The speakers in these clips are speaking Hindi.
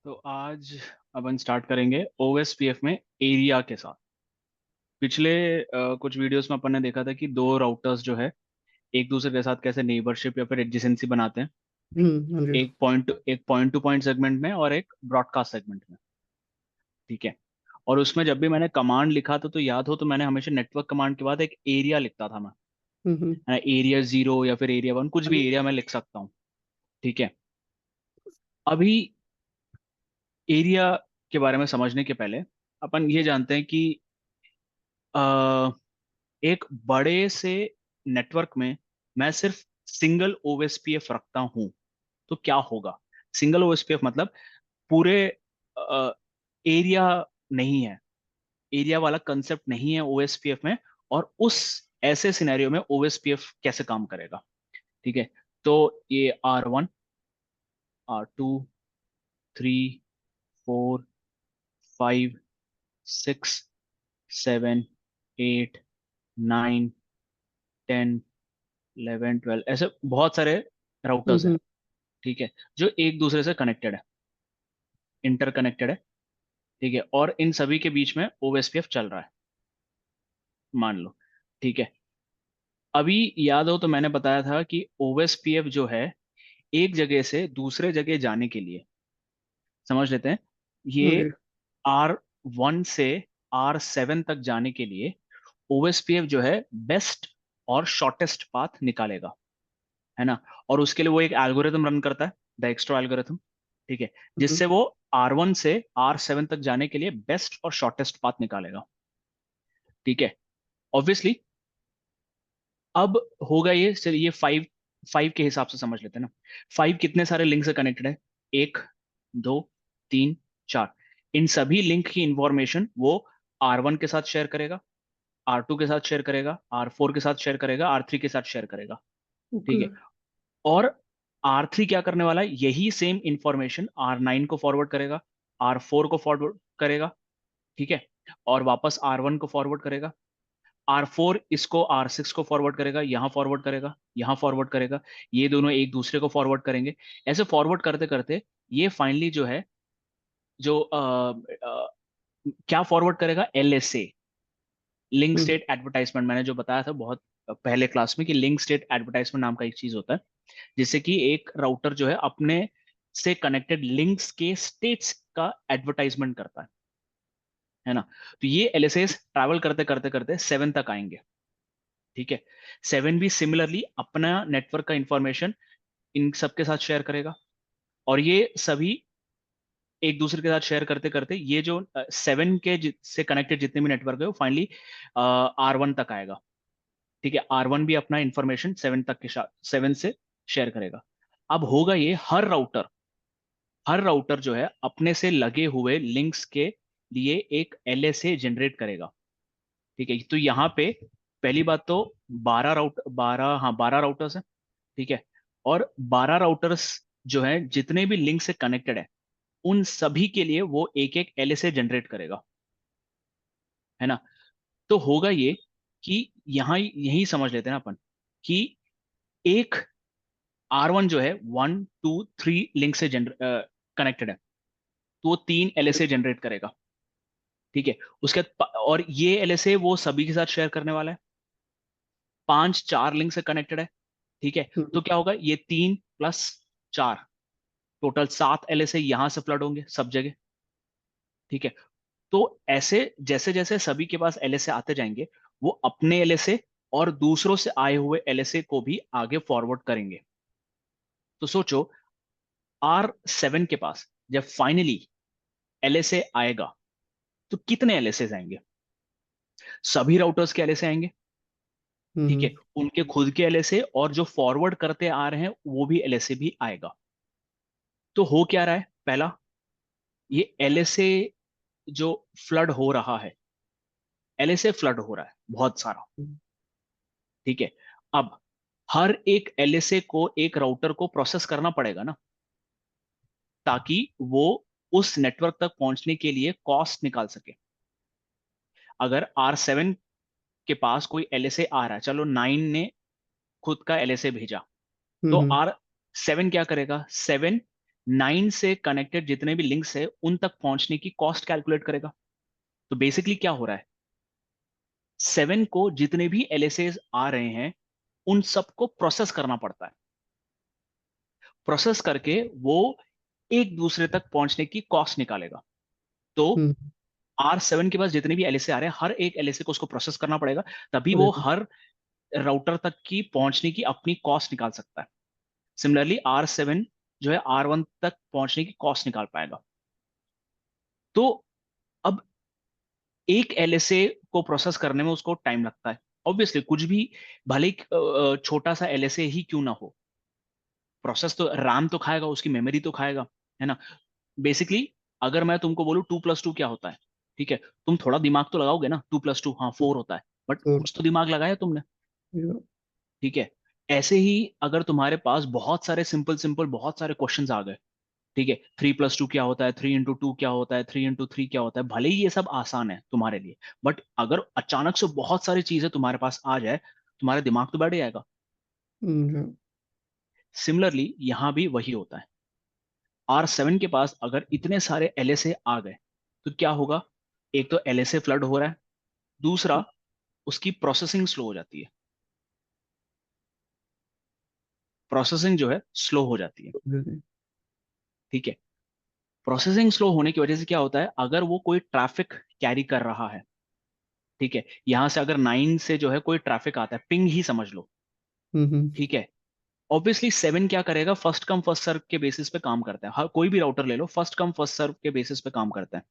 तो आज अपन स्टार्ट करेंगे ओएसपीएफ में एरिया के साथ। पिछले कुछ वीडियोस में अपन ने देखा था कि दो राउटर्स जो है एक दूसरे के साथ कैसे नेबरशिप या फिर एडजेसेंसी बनाते हैं। हाँ जी। एक पॉइंट टू पॉइंट सेगमेंट में और एक ब्रॉडकास्ट सेगमेंट में। ठीक है। और उसमें जब भी मैंने कमांड लिखा था तो याद हो तो मैंने हमेशा नेटवर्क कमांड के बाद एक एरिया लिखता था मैं। हम्म। एरिया 0 या फिर एरिया 1 कुछ हाँ भी जी। एरिया मैं लिख सकता हूँ। ठीक है। अभी एरिया के बारे में समझने के पहले अपन ये जानते हैं कि एक बड़े से नेटवर्क में मैं सिर्फ सिंगल ओएसपीएफ रखता हूं तो क्या होगा। सिंगल ओएसपीएफ मतलब पूरे एरिया नहीं है, एरिया वाला कंसेप्ट नहीं है ओएसपीएफ में। और उस ऐसे सिनेरियो में ओएसपीएफ कैसे काम करेगा। ठीक है। तो ये R1, R2, 3, 4, 5, 6, 7, 8, 9, 10, 11, 12 ऐसे बहुत सारे राउटर्स हैं। हम्म। ठीक है। जो एक दूसरे से कनेक्टेड है, इंटरकनेक्टेड है। ठीक है। और इन सभी के बीच में ओएसपीएफ चल रहा है, मान लो। ठीक है। अभी याद हो तो मैंने बताया था कि ओएसपीएफ जो है एक जगह से दूसरे जगह जाने के लिए, समझ लेते हैं हाँ ये जी। R1 से R7 तक जाने के लिए ओएसपीएफ जो है बेस्ट और शॉर्टेस्ट पाथ निकालेगा, है ना। और उसके लिए वो एक एल्गोरिथम रन करता है, द एक्स्ट्रा एल्गोरिथम। ठीक है। हम्म। जिससे वो R1 से R7 तक जाने के लिए बेस्ट और शॉर्टेस्ट पाथ निकालेगा। ठीक है। ऑब्वियसली अब होगा ये, चलिए ये फाइव फाइव के हिसाब से समझ लेते हैं ना। फाइव कितने सारे लिंक से कनेक्टेड है? एक, दो, तीन, चार। इन सभी लिंक की इंफॉर्मेशन वो R1 के साथ शेयर करेगा, R2 के साथ शेयर करेगा, R4 के साथ शेयर करेगा, R3 के साथ शेयर करेगा। ओके। ठीक है। और R3 क्या करने वाला है, यही सेम इंफॉर्मेशन R9 को फॉरवर्ड करेगा, R4 को फॉरवर्ड करेगा। ठीक है। और वापस R1 को फॉरवर्ड करेगा। R4 इसको R6 को फॉरवर्ड करेगा, यहाँ फॉरवर्ड करेगा, यहाँ फॉरवर्ड करेगा। ये दोनों एक दूसरे को फॉरवर्ड करेंगे। ऐसे फॉरवर्ड करते करते ये फाइनली जो है, जो क्या फॉरवर्ड करेगा, LSA, link hmm. State advertisement. मैंने जो बताया था बहुत पहले क्लास में कि लिंक स्टेट एडवर्टाइजमेंट नाम का एक चीज होता है, जिससे कि एक राउटर जो है अपने से कनेक्टेड लिंक्स के स्टेट्स का एडवर्टाइजमेंट करता है ना। तो ये LSA ट्रैवल करते करते करते 7 तक आएंगे। ठीक है। 7 भी सिमिलरली अपना नेटवर्क का इंफॉर्मेशन इन सबके साथ शेयर करेगा। और ये सभी एक दूसरे के साथ शेयर करते करते ये जो 7 के से कनेक्टेड जितने भी नेटवर्क है वो फाइनली R1 तक आएगा। ठीक है। R1 भी अपना इंफॉर्मेशन 7 तक के साथ 7 से शेयर करेगा। अब होगा ये, हर राउटर जो है अपने से लगे हुए लिंक्स के लिए एक LSA जनरेट करेगा। ठीक है। तो यहाँ पे पहली बात तो 12 राउटर्स हैं। ठीक है। और 12 राउटर्स जो है जितने भी लिंक से कनेक्टेड है उन सभी के लिए वो एक एक LSA जनरेट करेगा, है ना। तो होगा ये कि यहाँ यही समझ लेते हैं ना अपन कि एक R1 जो है 1, 2, 3 लिंक से कनेक्टेड है, तो वो 3 LSA जनरेट करेगा। ठीक है। उसके बाद और ये LSA वो सभी के साथ शेयर करने वाला है। 4 लिंक से कनेक्टेड है। ठीक है। हम्म। तो क्या होगा, ये 3 + 4 टोटल 7 LSA यहां से फ्लड होंगे सब जगह। ठीक है। तो ऐसे जैसे जैसे सभी के पास LSA आते जाएंगे वो अपने LSA और दूसरों से आए हुए LSA को भी आगे फॉरवर्ड करेंगे। तो सोचो, R7 के पास जब फाइनली LSA आएगा तो कितने LSA आएंगे? सभी राउटर्स के LSA आएंगे। ठीक है। हम्म। उनके खुद के LSA और जो फॉरवर्ड करते आ रहे हैं वो भी LSA भी आएगा। तो हो क्या रहा है, पहला, ये LSA जो फ्लड हो रहा है, LSA फ्लड हो रहा है बहुत सारा। ठीक है। अब हर एक LSA को एक राउटर को प्रोसेस करना पड़ेगा ना, ताकि वो उस नेटवर्क तक पहुंचने के लिए कॉस्ट निकाल सके। अगर R7 के पास कोई LSA आ रहा है, चलो 9 ने खुद का LSA भेजा, तो हम्म। क्या करेगा, 7 9 से कनेक्टेड जितने भी लिंक्स है उन तक पहुंचने की कॉस्ट कैलकुलेट करेगा। तो बेसिकली क्या हो रहा है, 7 को जितने भी एलएसएस आ रहे हैं उन सबको प्रोसेस करना पड़ता है। प्रोसेस करके वो एक दूसरे तक पहुंचने की कॉस्ट निकालेगा। तो हम्म, R7 के पास जितने भी एलएसए आ रहे हैं, हर एक एलएसए को उसको प्रोसेस करना पड़ेगा, तभी वो करेक्ट। हर राउटर तक की पहुंचने की अपनी कॉस्ट निकाल सकता है। सिमिलरली R7 जो है R1 तक पहुंचने की कॉस्ट निकाल पाएगा। तो अब एक एलएसए को प्रोसेस करने में उसको टाइम लगता है। ऑब्वियसली कुछ भी, भले ही छोटा सा एलएसए ही क्यों ना हो, प्रोसेस तो रैम तो खाएगा, उसकी मेमोरी तो खाएगा, है ना। बेसिकली अगर मैं तुमको बोलूँ 2+2 क्या होता है, ठीक है, तुम थोड़ा दिमाग तो लगाओगे ना, 2+2 हाँ 4 होता है, बट और कुछ तो दिमाग लगाया तुमने, ठीक है। ऐसे ही अगर तुम्हारे पास बहुत सारे सिंपल सिंपल बहुत सारे क्वेश्चंस आ गए, ठीक है, 3+2 क्या होता है, 3x2 क्या होता है, 3x3 क्या होता है, भले ही ये सब आसान है तुम्हारे लिए, बट अगर अचानक से बहुत सारी चीजें तुम्हारे पास आ जाए, तुम्हारा दिमाग तो बैठ जाएगा। सिमिलरली यहां भी वही होता है। R7 के पास अगर इतने सारे एलएसए आ गए तो क्या होगा, एक तो एलएसए फ्लड हो रहा है, दूसरा उसकी प्रोसेसिंग स्लो हो जाती है। प्रोसेसिंग जो है स्लो हो जाती है, ठीक है। प्रोसेसिंग स्लो होने की वजह से क्या होता है, अगर वो कोई ट्रैफिक कैरी कर रहा है, ठीक है, यहां से अगर 9 से जो है कोई ट्रैफिक आता है, पिंग ही समझ लो, ठीक है। ऑब्वियसली 7 क्या करेगा, फर्स्ट कम फर्स्ट सर्व के बेसिस पे काम करता है, हर कोई भी राउटर ले लो, फर्स्ट कम फर्स्ट सर्व के बेसिस पे काम करता है,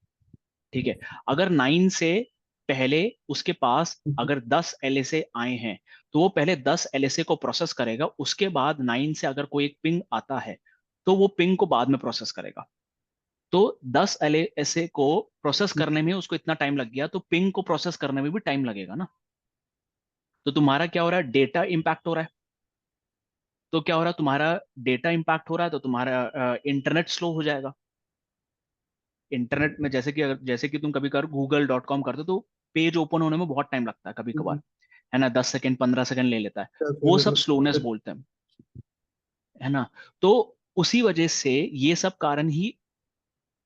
ठीक है। अगर 9 से पहले उसके पास अगर 10 एलएसए आए हैं, तो वो पहले 10 एलएसए को प्रोसेस करेगा, उसके बाद 9 से अगर कोई एक पिंग आता है तो वो पिंग को बाद में प्रोसेस करेगा। तो 10 एलएसए को प्रोसेस करने में उसको इतना टाइम लग गया, तो पिंग को प्रोसेस करने में भी टाइम लगेगा ना। तो तुम्हारा क्या हो रहा है, डेटा इंपैक्ट हो रहा है। तो क्या हो रहा है, तुम्हारा डेटा इंपैक्ट हो रहा है, तो तुम्हारा इंटरनेट स्लो हो जाएगा। इंटरनेट में जैसे कि तुम कभी कर google.com करते हो, तो पेज ओपन होने में बहुत टाइम लगता है कभी कभार, है ना, 10 सेकंड 15 सेकंड ले लेता है। वो सब स्लोनेस बोलते हैं, है ना। तो उसी वजह से ये सब कारण ही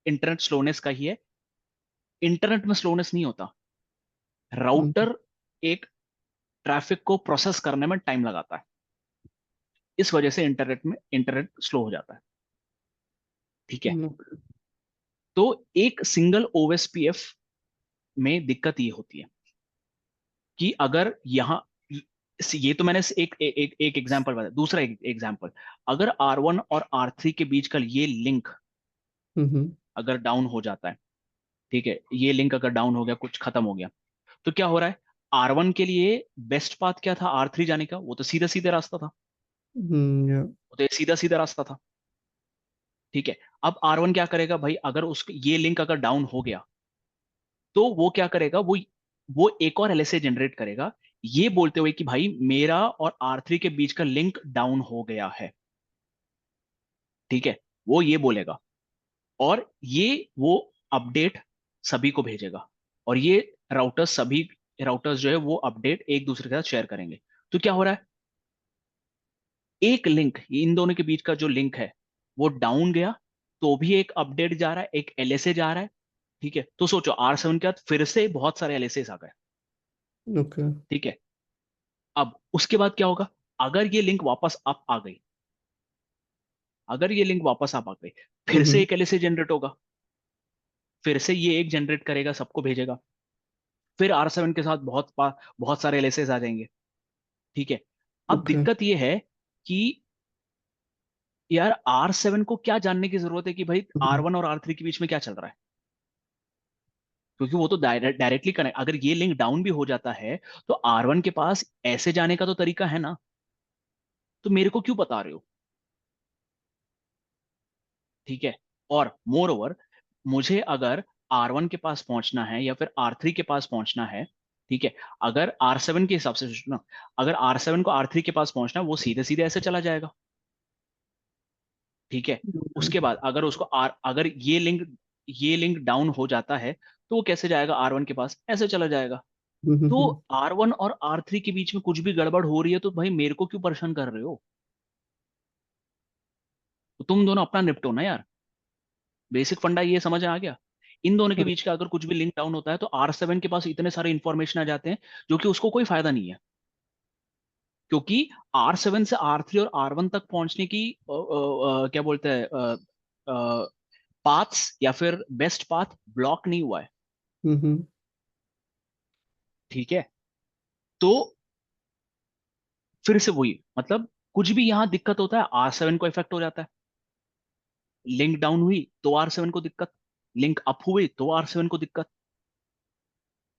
इंटरनेट स्लोनेस का ही है। इंटरनेट में स्लोनेस नहीं होता, राउटर एक ट्रैफिक को प्रोसेस करने में टाइम लगाता है, इस वजह से इंटरनेट स्लो हो जाता है, ठीक है। तो एक सिंगल ओएसपीएफ में दिक्कत ये होती है कि अगर यहाँ, ये तो मैंने एक एग्जांपल बताया, दूसरा एग्जांपल, अगर R1 और R3 के बीच का ये लिंक अगर डाउन हो जाता है, ठीक है, ये लिंक अगर डाउन हो गया, कुछ खत्म हो गया, तो क्या हो रहा है, R1 के लिए बेस्ट पाथ क्या था R3 जाने का, वो तो सीधा सीधा रास्ता था, वो तो सीधा सीधा रास्ता था, ठीक है। अब R1 क्या करेगा भाई, अगर उस ये लिंक अगर डाउन हो गया, तो वो क्या करेगा, वो एक और एलएसए जनरेट करेगा, ये बोलते हुए कि भाई मेरा और R3 के बीच का लिंक डाउन हो गया है, ठीक है, वो ये बोलेगा, और ये वो अपडेट सभी को भेजेगा, और ये सभी राउटर्स जो है वो अपडेट एक दूसरे के साथ शेयर करेंगे। तो क्या हो रहा है, एक लिंक, इन दोनों के बीच का जो लिंक है वो डाउन गया, तो भी एक अपडेट जा रहा है, एक एलएसए जा रहा है, ठीक है। तो सोचो R7 के बाद फिर से बहुत सारे एलएसए आ गए, ओके। ठीक है। अब उसके बाद क्या होगा, अगर ये लिंक वापस अप आ गई, अगर ये लिंक वापस अप आ गई, फिर से एक एलएसए जनरेट होगा, फिर से ये एक जनरेट करेगा, सबको भेजेगा, फिर R7 के साथ बहुत सारे एलएसएस आ जाएंगे, ठीक है। अब ओके। दिक्कत ये है कि यार R7 को क्या जानने की जरूरत है कि भाई R1 और R3 के बीच में क्या चल रहा है, क्योंकि वो तो डायरेक्टली कनेक्ट, अगर ये लिंक डाउन भी हो जाता है तो R1 के पास ऐसे जाने का तो तरीका है ना, तो मेरे को क्यों बता रहे हो, ठीक है। और मोर ओवर, मुझे अगर R1 के पास पहुंचना है या फिर R3 के पास पहुंचना है, ठीक है, अगर R7 के हिसाब से सोचो ना, अगर R7 को R3 के पास पहुंचना है, वो सीधे सीधे ऐसे चला जाएगा, ठीक है। उसके बाद अगर अगर ये लिंक डाउन हो जाता है, तो वो कैसे जाएगा R1 के पास, ऐसे चला जाएगा। तो R1 और R3 के बीच में कुछ भी गड़बड़ हो रही है तो भाई मेरे को क्यों परेशान कर रहे हो, तो तुम दोनों अपना निपटो ना यार। बेसिक फंडा ये समझ आ गया। इन दोनों के हाँ, बीच का अगर कुछ भी लिंक डाउन होता है तो R7 के पास इतने सारे इंफॉर्मेशन आ जाते हैं जो कि उसको कोई फायदा नहीं है, क्योंकि R7 से R3 और R1 तक पहुंचने की क्या बोलते हैं पाथ्स या फिर बेस्ट पाथ ब्लॉक नहीं हुआ है। हम्म, ठीक है। तो फिर से वही मतलब, कुछ भी यहां दिक्कत होता है R7 को इफेक्ट हो जाता है। लिंक डाउन हुई तो R7 को दिक्कत, लिंक अप हुई तो R7 को दिक्कत।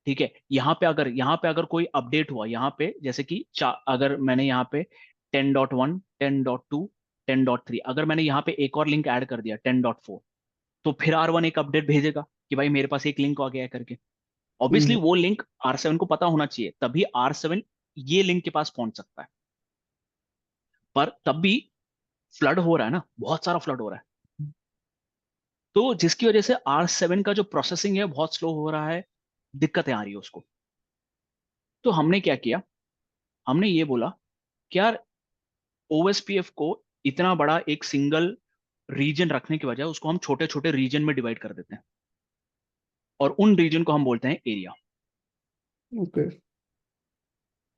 ठीक है। यहाँ पे अगर कोई अपडेट हुआ, यहाँ पे जैसे कि अगर मैंने यहाँ पे 10.1, 10.2, 10.3, अगर मैंने यहाँ पे एक और लिंक ऐड कर दिया 10.4, तो फिर R1 एक अपडेट भेजेगा कि भाई मेरे पास एक लिंक आ गया है करके। ऑब्वियसली हम्म, वो लिंक R7 को पता होना चाहिए, तभी R7 ये लिंक के पास पहुंच सकता है। पर तब भी फ्लड हो रहा है ना, बहुत सारा फ्लड हो रहा है, तो जिसकी वजह से R7 का जो प्रोसेसिंग है बहुत स्लो हो रहा है, दिक्कतें आ रही है उसको। तो हमने क्या किया, हमने ये बोला कि यार ओएसपीएफ को इतना बड़ा एक सिंगल रीजन रखने के बजाय उसको हम छोटे छोटे रीजन में डिवाइड कर देते हैं, और उन रीजन को हम बोलते हैं एरिया। ओके।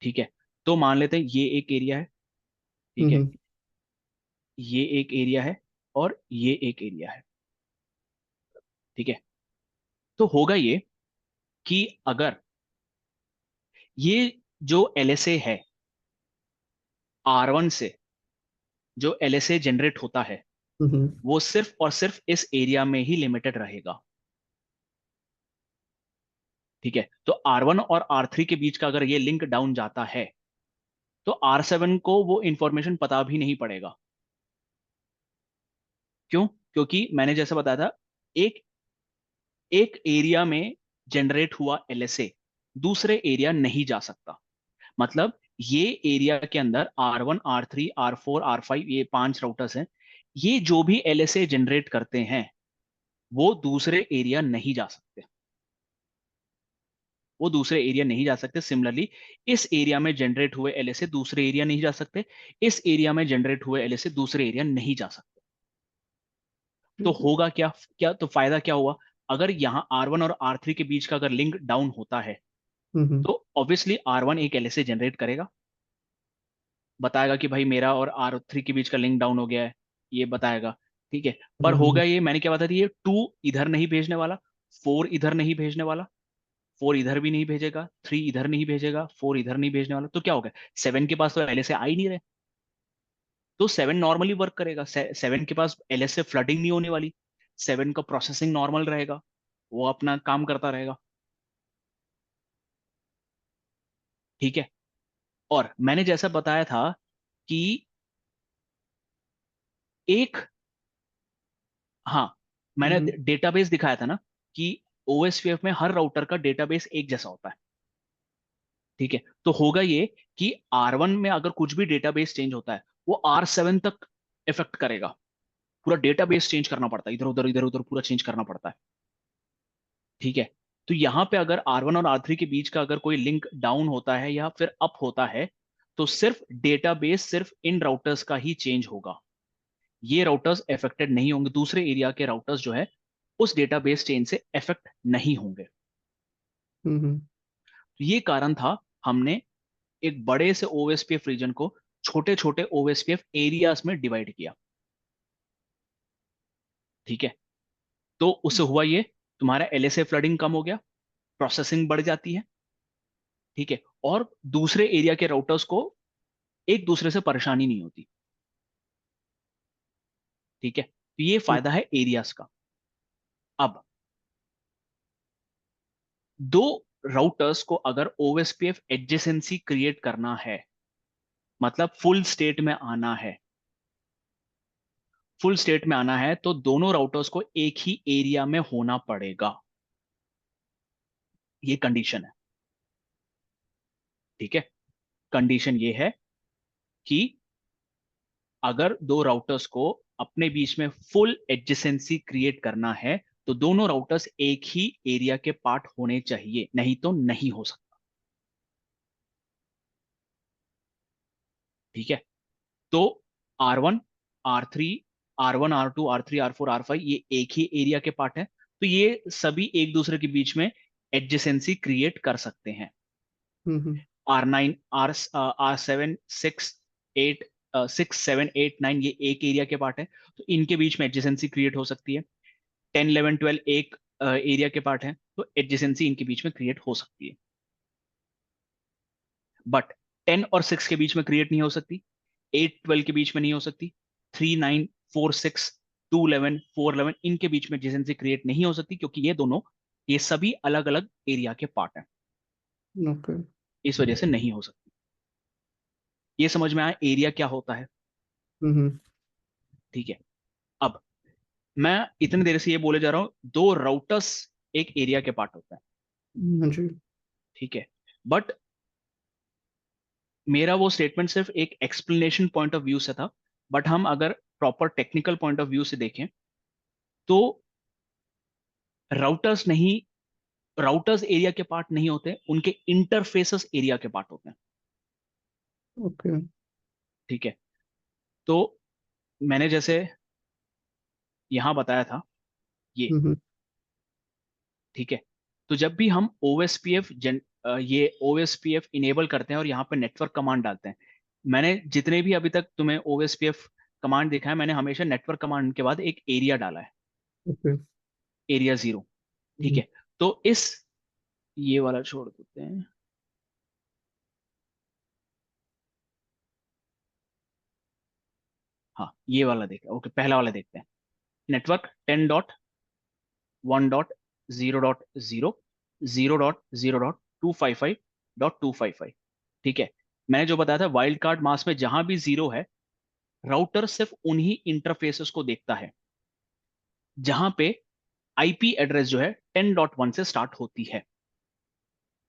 ठीक है। तो मान लेते हैं ये एक एरिया है। ठीक है। हम्म, ये एक एरिया है और ये एक एरिया है। ठीक है। तो होगा ये कि अगर ये जो एलएसए है, R1 से जो एलएसए जनरेट होता है हम्म, वो सिर्फ और सिर्फ इस एरिया में ही लिमिटेड रहेगा। ठीक है। तो R1 और R3 के बीच का अगर ये लिंक डाउन जाता है तो R7 को वो इंफॉर्मेशन पता भी नहीं पड़ेगा। क्यों? क्योंकि मैंने जैसे बताया था, एक एक एरिया में जनरेट हुआ एलएसए दूसरे एरिया नहीं जा सकता। मतलब ये एरिया के अंदर R1, R3, R4, R5, ये 5 राउटर्स हैं, ये जो भी एलएसए जनरेट करते हैं वो दूसरे एरिया नहीं जा सकते, वो दूसरे एरिया नहीं जा सकते। सिमिलरली इस एरिया में जनरेट हुए एलएसए दूसरे एरिया नहीं जा सकते, इस एरिया में जनरेट हुए एलएसए दूसरे एरिया नहीं जा सकते। तो हम्म, होगा क्या, क्या तो फायदा क्या हुआ, अगर यहाँ R1 और R3 के बीच का अगर लिंक डाउन होता है हम्म, तो ऑब्वियसली R1 एक एलएसए जनरेट करेगा, बताएगा कि भाई मेरा और R3 के बीच का लिंक डाउन हो गया है, ये बताएगा। ठीक है। पर हम्म, होगा ये, मैंने क्या बता दी, ये 2 इधर नहीं भेजने वाला, 4 इधर नहीं भेजने वाला, 4 इधर भी नहीं भेजेगा, 3 इधर नहीं भेजेगा, 4 इधर नहीं भेजने वाला, तो क्या होगा, 7 के पास तो एलएसए आ ही नहीं रहे, तो 7 नॉर्मली वर्क करेगा। 7 के पास एलएसए फ्लडिंग नहीं होने वाली, 7 का प्रोसेसिंग नॉर्मल रहेगा, वो अपना काम करता रहेगा। ठीक है। और मैंने जैसा बताया था कि एक, हाँ, मैंने हम्म, डेटाबेस दिखाया था ना कि ओएसपीएफ में हर राउटर का डेटाबेस एक जैसा होता है। ठीक है। तो होगा ये कि R1 में अगर कुछ भी डेटाबेस चेंज होता है वो R7 तक इफेक्ट करेगा, पूरा डेटाबेस चेंज करना पड़ता है, इधर उधर पूरा चेंज करना पड़ता है। ठीक है। तो यहाँ पे अगर R1 और R3 के बीच का अगर कोई लिंक डाउन होता है या फिर अप होता है तो सिर्फ डेटाबेस सिर्फ इन राउटर्स का ही चेंज होगा, ये राउटर्स अफेक्टेड नहीं होंगे, दूसरे एरिया के राउटर्स जो है उस डेटाबेस चेन से अफेक्ट नहीं होंगे। हम्म, तो ये कारण था, हमने एक बड़े से ओएसपीएफ रीजन को छोटे छोटे ओएसपीएफ एरियाज में डिवाइड किया। ठीक है। तो उससे हुआ ये, तुम्हारा एलएसए फ्लडिंग कम हो गया, प्रोसेसिंग बढ़ जाती है। ठीक है। और दूसरे एरिया के राउटर्स को एक दूसरे से परेशानी नहीं होती। ठीक है। तो ये फायदा है एरियाज का। अब दो राउटर्स को अगर ओएसपीएफ एडजेसेंसी क्रिएट करना है, मतलब फुल स्टेट में आना है, फुल स्टेट में आना है तो दोनों राउटर्स को एक ही एरिया में होना पड़ेगा, ये कंडीशन है। ठीक है। कंडीशन ये है कि अगर दो राउटर्स को अपने बीच में फुल एडजेसेंसी क्रिएट करना है तो दोनों राउटर्स एक ही एरिया के पार्ट होने चाहिए, नहीं तो नहीं हो सकता। ठीक है। तो R1, R3, R1 R2 R3 R4 R5 ये एक ही एरिया के पार्ट है, तो ये सभी एक दूसरे के बीच में एडजेसेंसी क्रिएट कर सकते हैं। हम्म R9 R7 6 8 6 7 8 9 ये एक एरिया के पार्ट है, तो इनके बीच में एडजेसेंसी क्रिएट हो सकती है। 10 11 12 एक एरिया के पार्ट है, तो एडजेसेंसी इनके बीच में क्रिएट हो सकती है। बट 10 और 6 के बीच में क्रिएट नहीं हो सकती, 8 12 के बीच में नहीं हो सकती, 3 9 4 6 2 11 4 11 इनके बीच में एडजेसेंसी क्रिएट नहीं हो सकती, क्योंकि ये सभी अलग अलग एरिया के पार्ट हैं, ओके इस वजह से नहीं हो सकती। ये समझ में आया एरिया क्या होता है? हम्म ठीक है। अब मैं इतनी देर से ये बोले जा रहा हूं, दो राउटर्स एक एरिया के पार्ट होता है, हाँ जी ठीक है। बट मेरा वो स्टेटमेंट सिर्फ एक एक्सप्लेनेशन पॉइंट ऑफ व्यू से था, बट हम अगर proper technical point of view से देखें तो राउटर्स नहीं राउटर्स एरिया के पार्ट नहीं होते, उनके इंटरफेसेस एरिया के पार्ट होते हैं, ओके ठीक है। तो मैंने जैसे यहां बताया था ये, हम्म ठीक है। तो जब भी हम ओएसपीएफ ये ओएसपीएफ इनेबल करते हैं और यहाँ पे नेटवर्क कमांड डालते हैं, मैंने जितने भी अभी तक तुम्हें ओएसपीएफ कमांड देखा है, मैंने हमेशा नेटवर्क कमांड के बाद एक एरिया डाला है, ओके एरिया 0, ठीक है। तो इस ये वाला छोड़ देते हैं, हाँ ये वाला देखते हैं, ओके पहला वाला देखते हैं। नेटवर्क 10.1.0.0 0.0.255.255, ठीक है। मैंने जो बताया था वाइल्ड कार्ड मास्क में जहां भी 0 है, राउटर सिर्फ उन्हीं इंटरफेसेस को देखता है जहां पे आईपी एड्रेस जो है 10.1 से स्टार्ट होती है,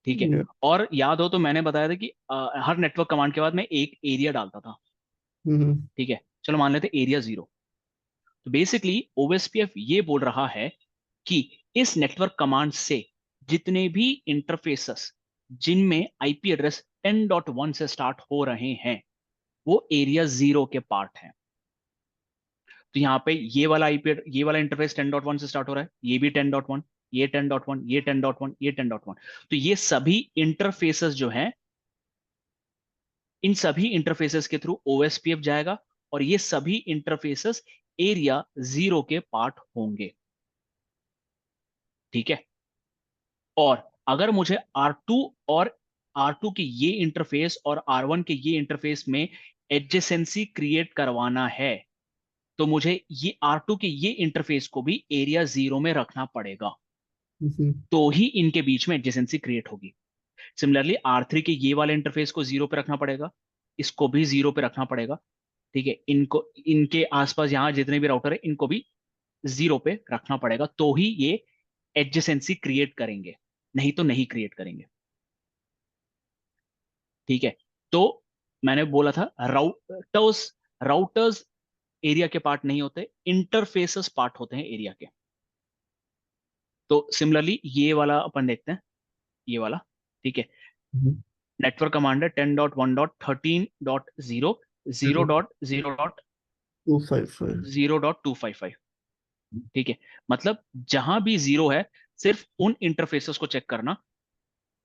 ठीक है। और याद हो तो मैंने बताया था कि हर नेटवर्क कमांड के बाद मैं एक एरिया डालता था, हम्म ठीक है। चलो मान लेते एरिया 0। तो बेसिकली ओएसपीएफ ये बोल रहा है कि इस नेटवर्क कमांड से जितने भी इंटरफेसेस जिनमें आईपी एड्रेस 10.1 से स्टार्ट हो रहे हैं, वो एरिया 0 के पार्ट हैं। तो यहाँ पे ये वाला इंटरफेस 10.1 से स्टार्ट हो रहा है, ये भी 10.1, ये 10.1, ये 10.1, ये 10.1। तो ये सभी इंटरफेसेस जो हैं, इन सभी इंटरफेसेस के थ्रू ओएसपीएफ जाएगा, और ये सभी इंटरफेसेस एरिया 0 के पार्ट होंगे, ठीक है। और अगर मुझे R2 के ये इंटरफेस और R1 के ये इंटरफेस में एडजेसेंसी क्रिएट करवाना है, तो मुझे ये R2 के ये इंटरफेस को भी एरिया 0 में रखना पड़ेगा, हम्म तो ही इनके बीच में एडजेसेंसी क्रिएट होगी। सिमिलरली R3 के ये वाले इंटरफेस को 0 पे रखना पड़ेगा, इसको भी 0 पे रखना पड़ेगा, ठीक है। इनको इनके आसपास यहाँ जितने भी राउटर है इनको भी 0 पे रखना पड़ेगा, तो ही ये एडजेसेंसी क्रिएट करेंगे, नहीं तो नहीं क्रिएट करेंगे, ठीक है। तो मैंने बोला था राउटर्स एरिया के पार्ट नहीं होते, इंटरफेसेस पार्ट होते हैं एरिया के। तो सिमिलरली ये वाला अपन देखते हैं, ये वाला, ठीक है। नेटवर्क कमांड है 10.1.13.0 जीरो 255 0.0.255, ठीक है। मतलब जहां भी 0 है, सिर्फ उन इंटरफेसेस को चेक करना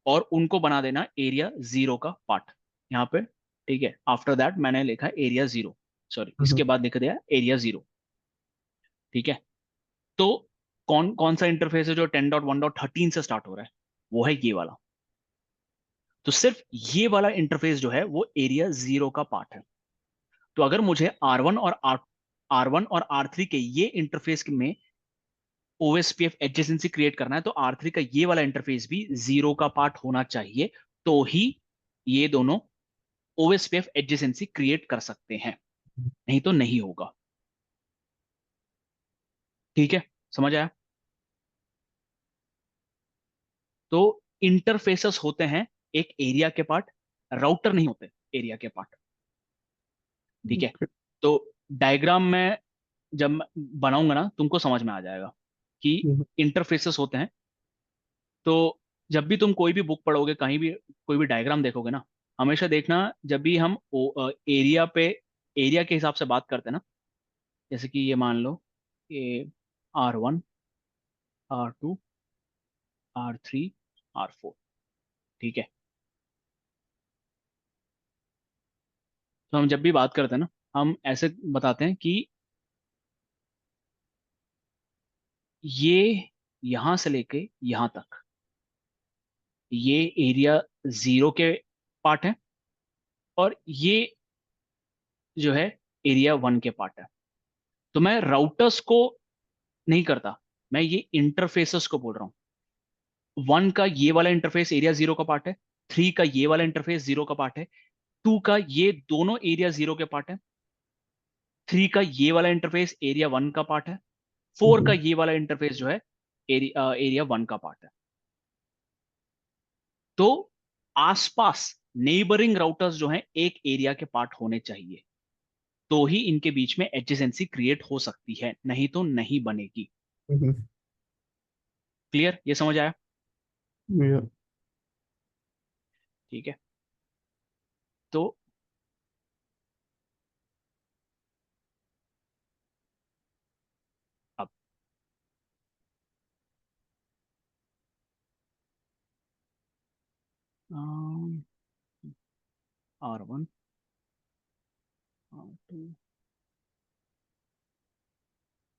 और उनको बना देना एरिया 0 का पार्ट यहाँ पे, ठीक है। आफ्टर दैट मैंने लिखा एरिया 0, सॉरी इसके बाद लिख दिया एरिया 0, ठीक है। तो कौन कौन सा इंटरफेस है जो 10.1.13 से स्टार्ट हो रहा है? वो है ये वाला। तो सिर्फ ये वाला इंटरफेस जो है वो एरिया 0 का पार्ट है। तो अगर मुझे R1 और R3 के ये इंटरफेस में ओएसपीएफ एडजेसेंसी क्रिएट करना है, तो R3 का ये वाला इंटरफेस भी 0 का पार्ट होना चाहिए, तो ही ये दोनों ओएसपीएफ एडजेसेंसी क्रिएट कर सकते हैं, नहीं तो नहीं होगा, ठीक है। समझ आया? तो इंटरफेसेस होते हैं एक एरिया के पार्ट, राउटर नहीं होते एरिया के पार्ट, ठीक है। तो डायग्राम में जब मैं बनाऊंगा ना, तुमको समझ में आ जाएगा कि इंटरफेसेस होते हैं। तो जब भी तुम कोई भी बुक पढ़ोगे, कहीं भी कोई भी डायग्राम देखोगे ना, हमेशा देखना जब भी हम एरिया के हिसाब से बात करते हैं ना, जैसे कि ये मान लो ये R1, R2, R3, R4, ठीक है। तो हम जब भी बात करते हैं ना, हम ऐसे बताते हैं कि ये यहां से लेके यहां तक ये एरिया 0 के पार्ट है, और ये जो है एरिया 1 के पार्ट है। तो मैं राउटर्स को नहीं करता, मैं ये इंटरफेसेस को बोल रहा हूँ। 1 का ये वाला इंटरफेस एरिया 0 का पार्ट है, 3 का ये वाला इंटरफेस 0 का पार्ट है, 2 का ये दोनों एरिया 0 के पार्ट है, 3 का ये वाला इंटरफेस एरिया 1 का पार्ट है, 4 का ये वाला इंटरफेस जो है एरिया 1 का पार्ट है। तो आसपास नेबरिंग राउटर्स जो हैं एक एरिया के पार्ट होने चाहिए, तो ही इनके बीच में एडजेसेंसी क्रिएट हो सकती है, नहीं तो नहीं बनेगी। क्लियर, ये समझ आया? या ठीक है। तो अब R1, R2,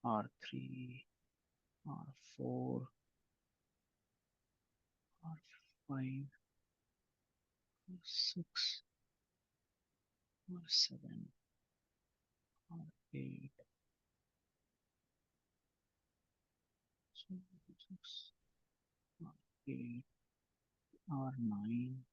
R3, R4, R5, R6, R7, R8, R8, R9,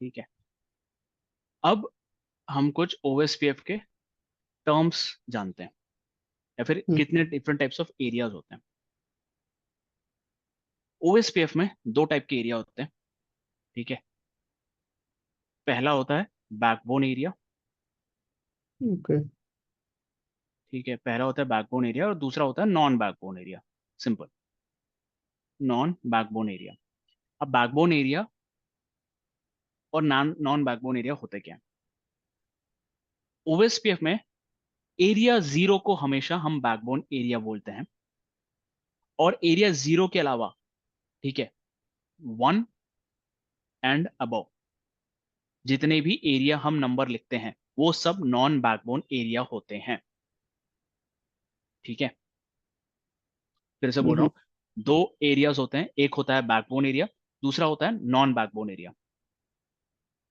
ठीक है। अब हम कुछ OSPF के टर्म्स जानते हैं, या फिर कितने डिफरेंट टाइप्स ऑफ एरियाज होते हैं। OSPF में दो टाइप के एरिया होते हैं, ठीक है। पहला होता है बैकबोन एरिया, ओके ठीक है, पहला होता है बैकबोन एरिया, और दूसरा होता है non backbone area. Simple, non backbone area. अब बैकबोन एरिया और नॉन नॉन बैकबोन एरिया होते क्या है? OSPF में एरिया 0 को हमेशा हम बैकबोन एरिया बोलते हैं, और एरिया 0 के अलावा, ठीक है, 1 एंड अबव जितने भी एरिया हम नंबर लिखते हैं वो सब नॉन बैकबोन एरिया होते हैं, ठीक है। फिर से बोल रहा हूं, दो एरियाज होते हैं, एक होता है बैकबोन एरिया, दूसरा होता है नॉन बैकबोन एरिया।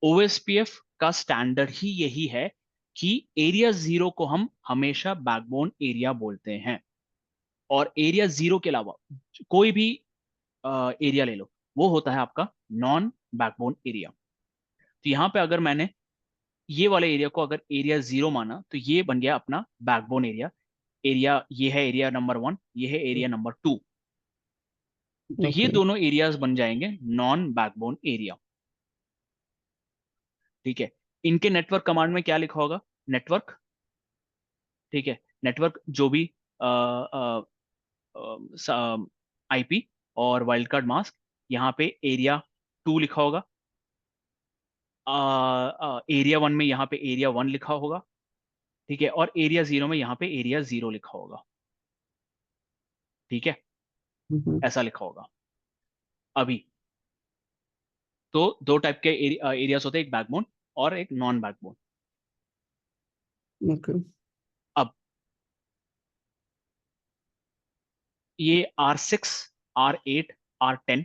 OSPF का स्टैंडर्ड ही यही है कि एरिया 0 को हम हमेशा बैकबोन एरिया बोलते हैं, और एरिया 0 के अलावा कोई भी एरिया ले लो, वो होता है आपका नॉन बैकबोन एरिया। तो यहां पे अगर मैंने ये वाले एरिया को अगर एरिया 0 माना, तो ये बन गया अपना बैकबोन एरिया। एरिया ये है एरिया नंबर 1, ये है एरिया नंबर 2। तो ये ओके दोनों एरियाज बन जाएंगे नॉन बैकबोन एरिया, ठीक है। इनके नेटवर्क कमांड में क्या लिखा होगा? नेटवर्क, ठीक है, नेटवर्क जो भी IP और वाइल्ड कार्ड मास्क, यहाँ पे एरिया 2 लिखा होगा, एरिया 1 में यहाँ पे एरिया 1 लिखा होगा, ठीक है, और एरिया 0 में यहाँ पे एरिया 0 लिखा होगा, ठीक है, ऐसा लिखा होगा। अभी तो दो टाइप के एरियाज होते हैं, एक बैकबोन और एक नॉन बैकबोन। ओके अब ये R6, R8, R10,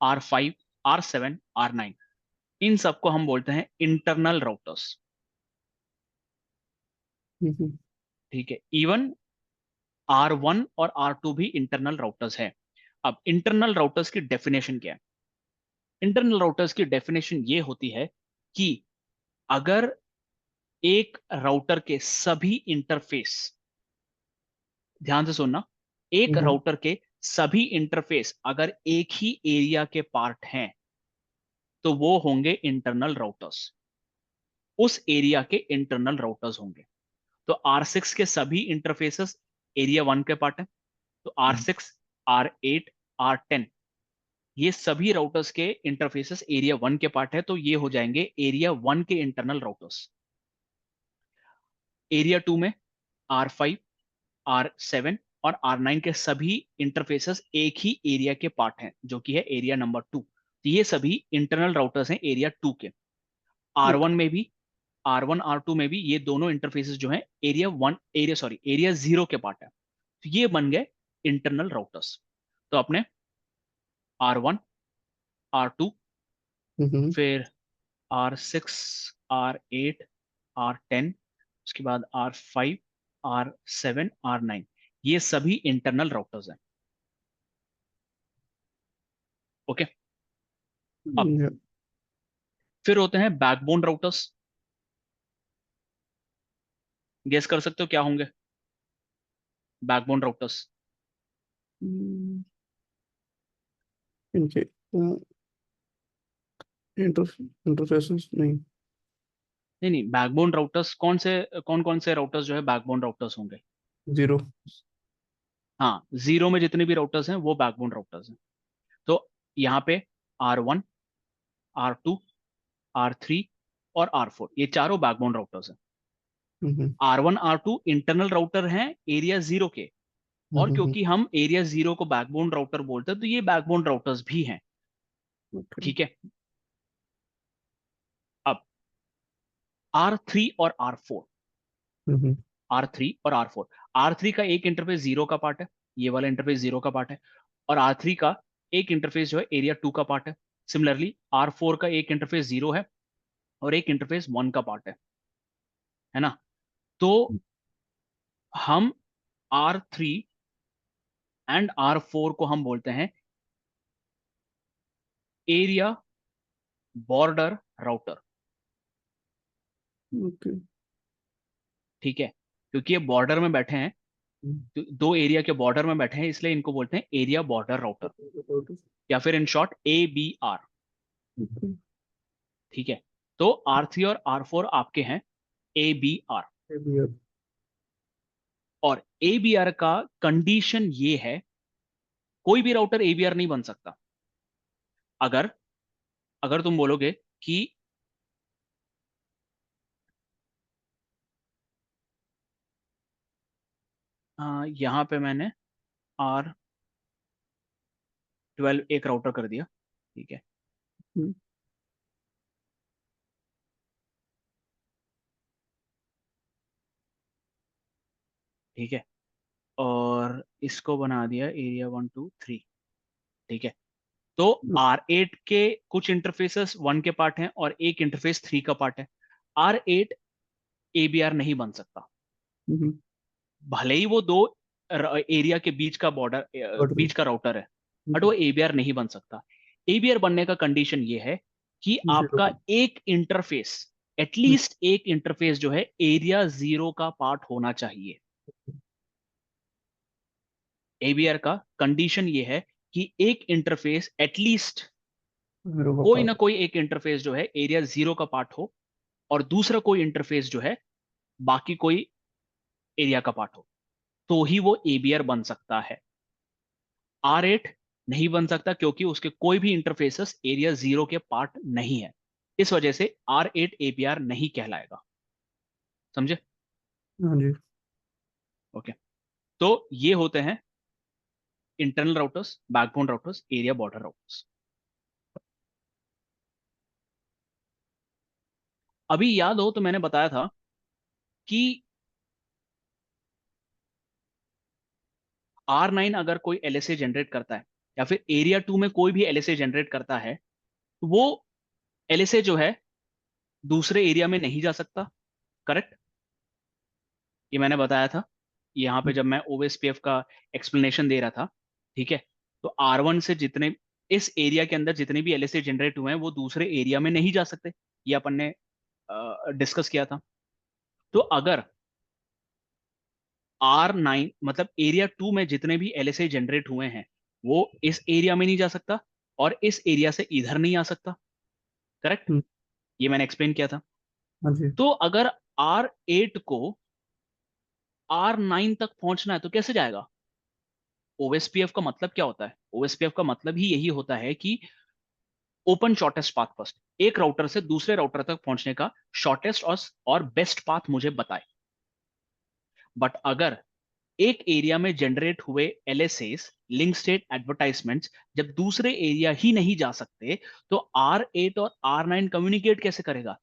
R5, R7, R9, इन सबको हम बोलते हैं इंटरनल राउटर्स। हम्म, ठीक है, इवन R1 और R2 भी इंटरनल राउटर्स है। अब इंटरनल राउटर्स की डेफिनेशन क्या है? इंटरनल राउटर्स की डेफिनेशन ये होती है कि अगर एक राउटर के सभी इंटरफेस, ध्यान से सुनना, एक हम्म, राउटर के सभी इंटरफेस अगर एक ही एरिया के पार्ट हैं तो वो होंगे इंटरनल राउटर्स, उस एरिया के इंटरनल राउटर्स होंगे। तो R6 के सभी इंटरफेसेस एरिया 1 के पार्ट है, तो R6, R8, R10 ये सभी राउटर्स के इंटरफेसेस एरिया 1 के पार्ट है, तो ये हो जाएंगे एरिया 1 के इंटरनल राउटर्स। एरिया 2 में R5, R7 और R9 के सभी इंटरफेसेस एक ही एरिया के पार्ट हैं, जो कि है एरिया नंबर 2। तो ये सभी इंटरनल राउटर्स हैं एरिया 2 के। R1 में भी, R1 R2 में भी ये दोनों इंटरफेसेस जो हैं एरिया 0 के पार्ट है। तो ये बन गए इंटरनल राउटर्स। तो अपने R1, R2, हम्म, फिर R6, R8, R10, उसके बाद R5, R7, R9, ये सभी इंटरनल राउटर्स हैं। ओके। अब या, फिर होते हैं बैकबोन राउटर्स। गेस कर सकते हो क्या होंगे बैकबोन राउटर्स? हम्म, इनके इंटरफेसेस नहीं। नहीं नहीं, बैकबोन राउटर्स कौन कौन से राउटर्स जो है बैकबोन राउटर्स होंगे? जीरो। हाँ, जीरो में जितने भी राउटर्स हैं वो बैकबोन राउटर्स हैं। तो यहाँ पे R1, R2, R3 और R4 ये चारों बैकबोन राउटर्स हैं। हम्म, R1 R2 इंटरनल राउटर हैं एरिया 0 के, और हम्म, क्योंकि हम एरिया 0 को बैकबोन राउटर बोलते हैं तो ये बैकबोन राउटर्स भी हैं। ओके। ठीक है। अब R3 और R4, हम्म, R3 और R4, R3 का एक इंटरफेस 0 का पार्ट है, ये वाला इंटरफेस 0 का पार्ट है, और R3 का एक इंटरफेस जो है एरिया 2 का पार्ट है। सिमिलरली R4 का एक इंटरफेस 0 है और एक इंटरफेस 1 का पार्ट है ना? तो हम R3 एंड R4 को हम बोलते हैं एरिया बॉर्डर राउटर। ओके। ठीक है, क्योंकि ये बॉर्डर में बैठे हैं, तो दो एरिया के बॉर्डर में बैठे हैं, इसलिए इनको बोलते हैं एरिया बॉर्डर राउटर, या फिर इन शॉर्ट ABR। ठीक है, तो R3 और R4 आपके हैं ABR। और ABR का कंडीशन ये है, कोई भी राउटर ABR नहीं बन सकता। अगर अगर तुम बोलोगे कि यहाँ पे मैंने R12 एक राउटर कर दिया, ठीक है, ठीक है, और इसको बना दिया एरिया 1 2 3। ठीक है, तो R8 के कुछ इंटरफेसेस 1 के पार्ट हैं और एक इंटरफेस 3 का पार्ट है। R8 ABR नहीं बन सकता, भले ही वो दो एरिया के बीच का बॉर्डर, बीच का राउटर है, बट वो ABR नहीं बन सकता। ABR बनने का कंडीशन ये है कि जीरो। आपका एक इंटरफेस, एटलीस्ट एक इंटरफेस जो है एरिया 0 का पार्ट होना चाहिए। ABR का कंडीशन ये है कि एक इंटरफेस एटलीस्ट, जीरो का कोई ना पार्ट। कोई एक इंटरफेस जो है एरिया 0 का पार्ट हो, और दूसरा कोई इंटरफेस जो है बाकी कोई एरिया का पार्ट हो, तो ही वो ABR बन सकता है। R8 नहीं बन सकता क्योंकि उसके कोई भी इंटरफेसेस एरिया 0 के पार्ट नहीं है, इस वजह से R8 ABR नहीं कहलाएगा। समझे? हाँ जी। ओके। तो ये होते हैं internal routers, backbone routers, area border routers. अभी याद हो तो मैंने बताया था कि R9 अगर कोई LSA जनरेट करता है, या फिर एरिया 2 में कोई भी LSA जनरेट करता है, तो वो LSA जो है दूसरे एरिया में नहीं जा सकता। करेक्ट? ये मैंने बताया था यहाँ पे जब मैं ओएसपीएफ का एक्सप्लेनेशन दे रहा था, ठीक है। तो R1 से जितने इस एरिया के अंदर जितने भी एलएसए जनरेट हुए हैं वो दूसरे एरिया में नहीं जा सकते, ये अपन ने डिस्कस किया था। तो अगर R9 मतलब एरिया 2 में जितने भी एलएसए जनरेट हुए हैं वो इस एरिया में नहीं जा सकता और इस एरिया से इधर नहीं आ सकता, करेक्ट। हम्म, ये मैंने एक्सप्लेन किया था। हाँ जी। तो अगर R8 को R9 तक पहुंचना है तो कैसे जाएगा? ओएसपीएफ का मतलब क्या होता है? ओएसपीएफ का मतलब ही यही होता है कि ओपन शॉर्टेस्ट पाथ फर्स्ट, एक राउटर से दूसरे राउटर तक पहुंचने का शॉर्टेस्ट और बेस्ट पाथ मुझे बताए। बट अगर एक एरिया में जनरेट हुए एलएसएस लिंक स्टेट एडवर्टाइजमेंट्स जब दूसरे एरिया ही नहीं जा सकते, तो R8 और R9 कम्युनिकेट कैसे करेगा?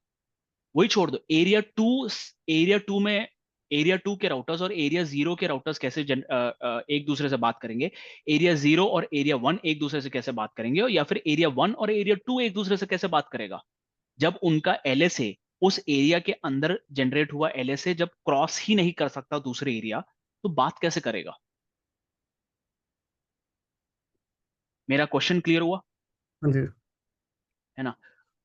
वही छोड़ दो, एरिया टू में एरिया 2 के राउटर्स और एरिया 0 के राउटर्स कैसे एक दूसरे से बात करेंगे? एरिया 0 और एरिया 1 एक दूसरे से कैसे बात करेंगे? या फिर एरिया 1 और एरिया 2 एक दूसरे से कैसे बात करेगा जब उनका एलएसए उस एरिया के अंदर जनरेट हुआ एलएसए जब क्रॉस ही नहीं कर सकता दूसरे एरिया, तो बात कैसे करेगा? मेरा क्वेश्चन क्लियर हुआ? हाँ जी। है ना?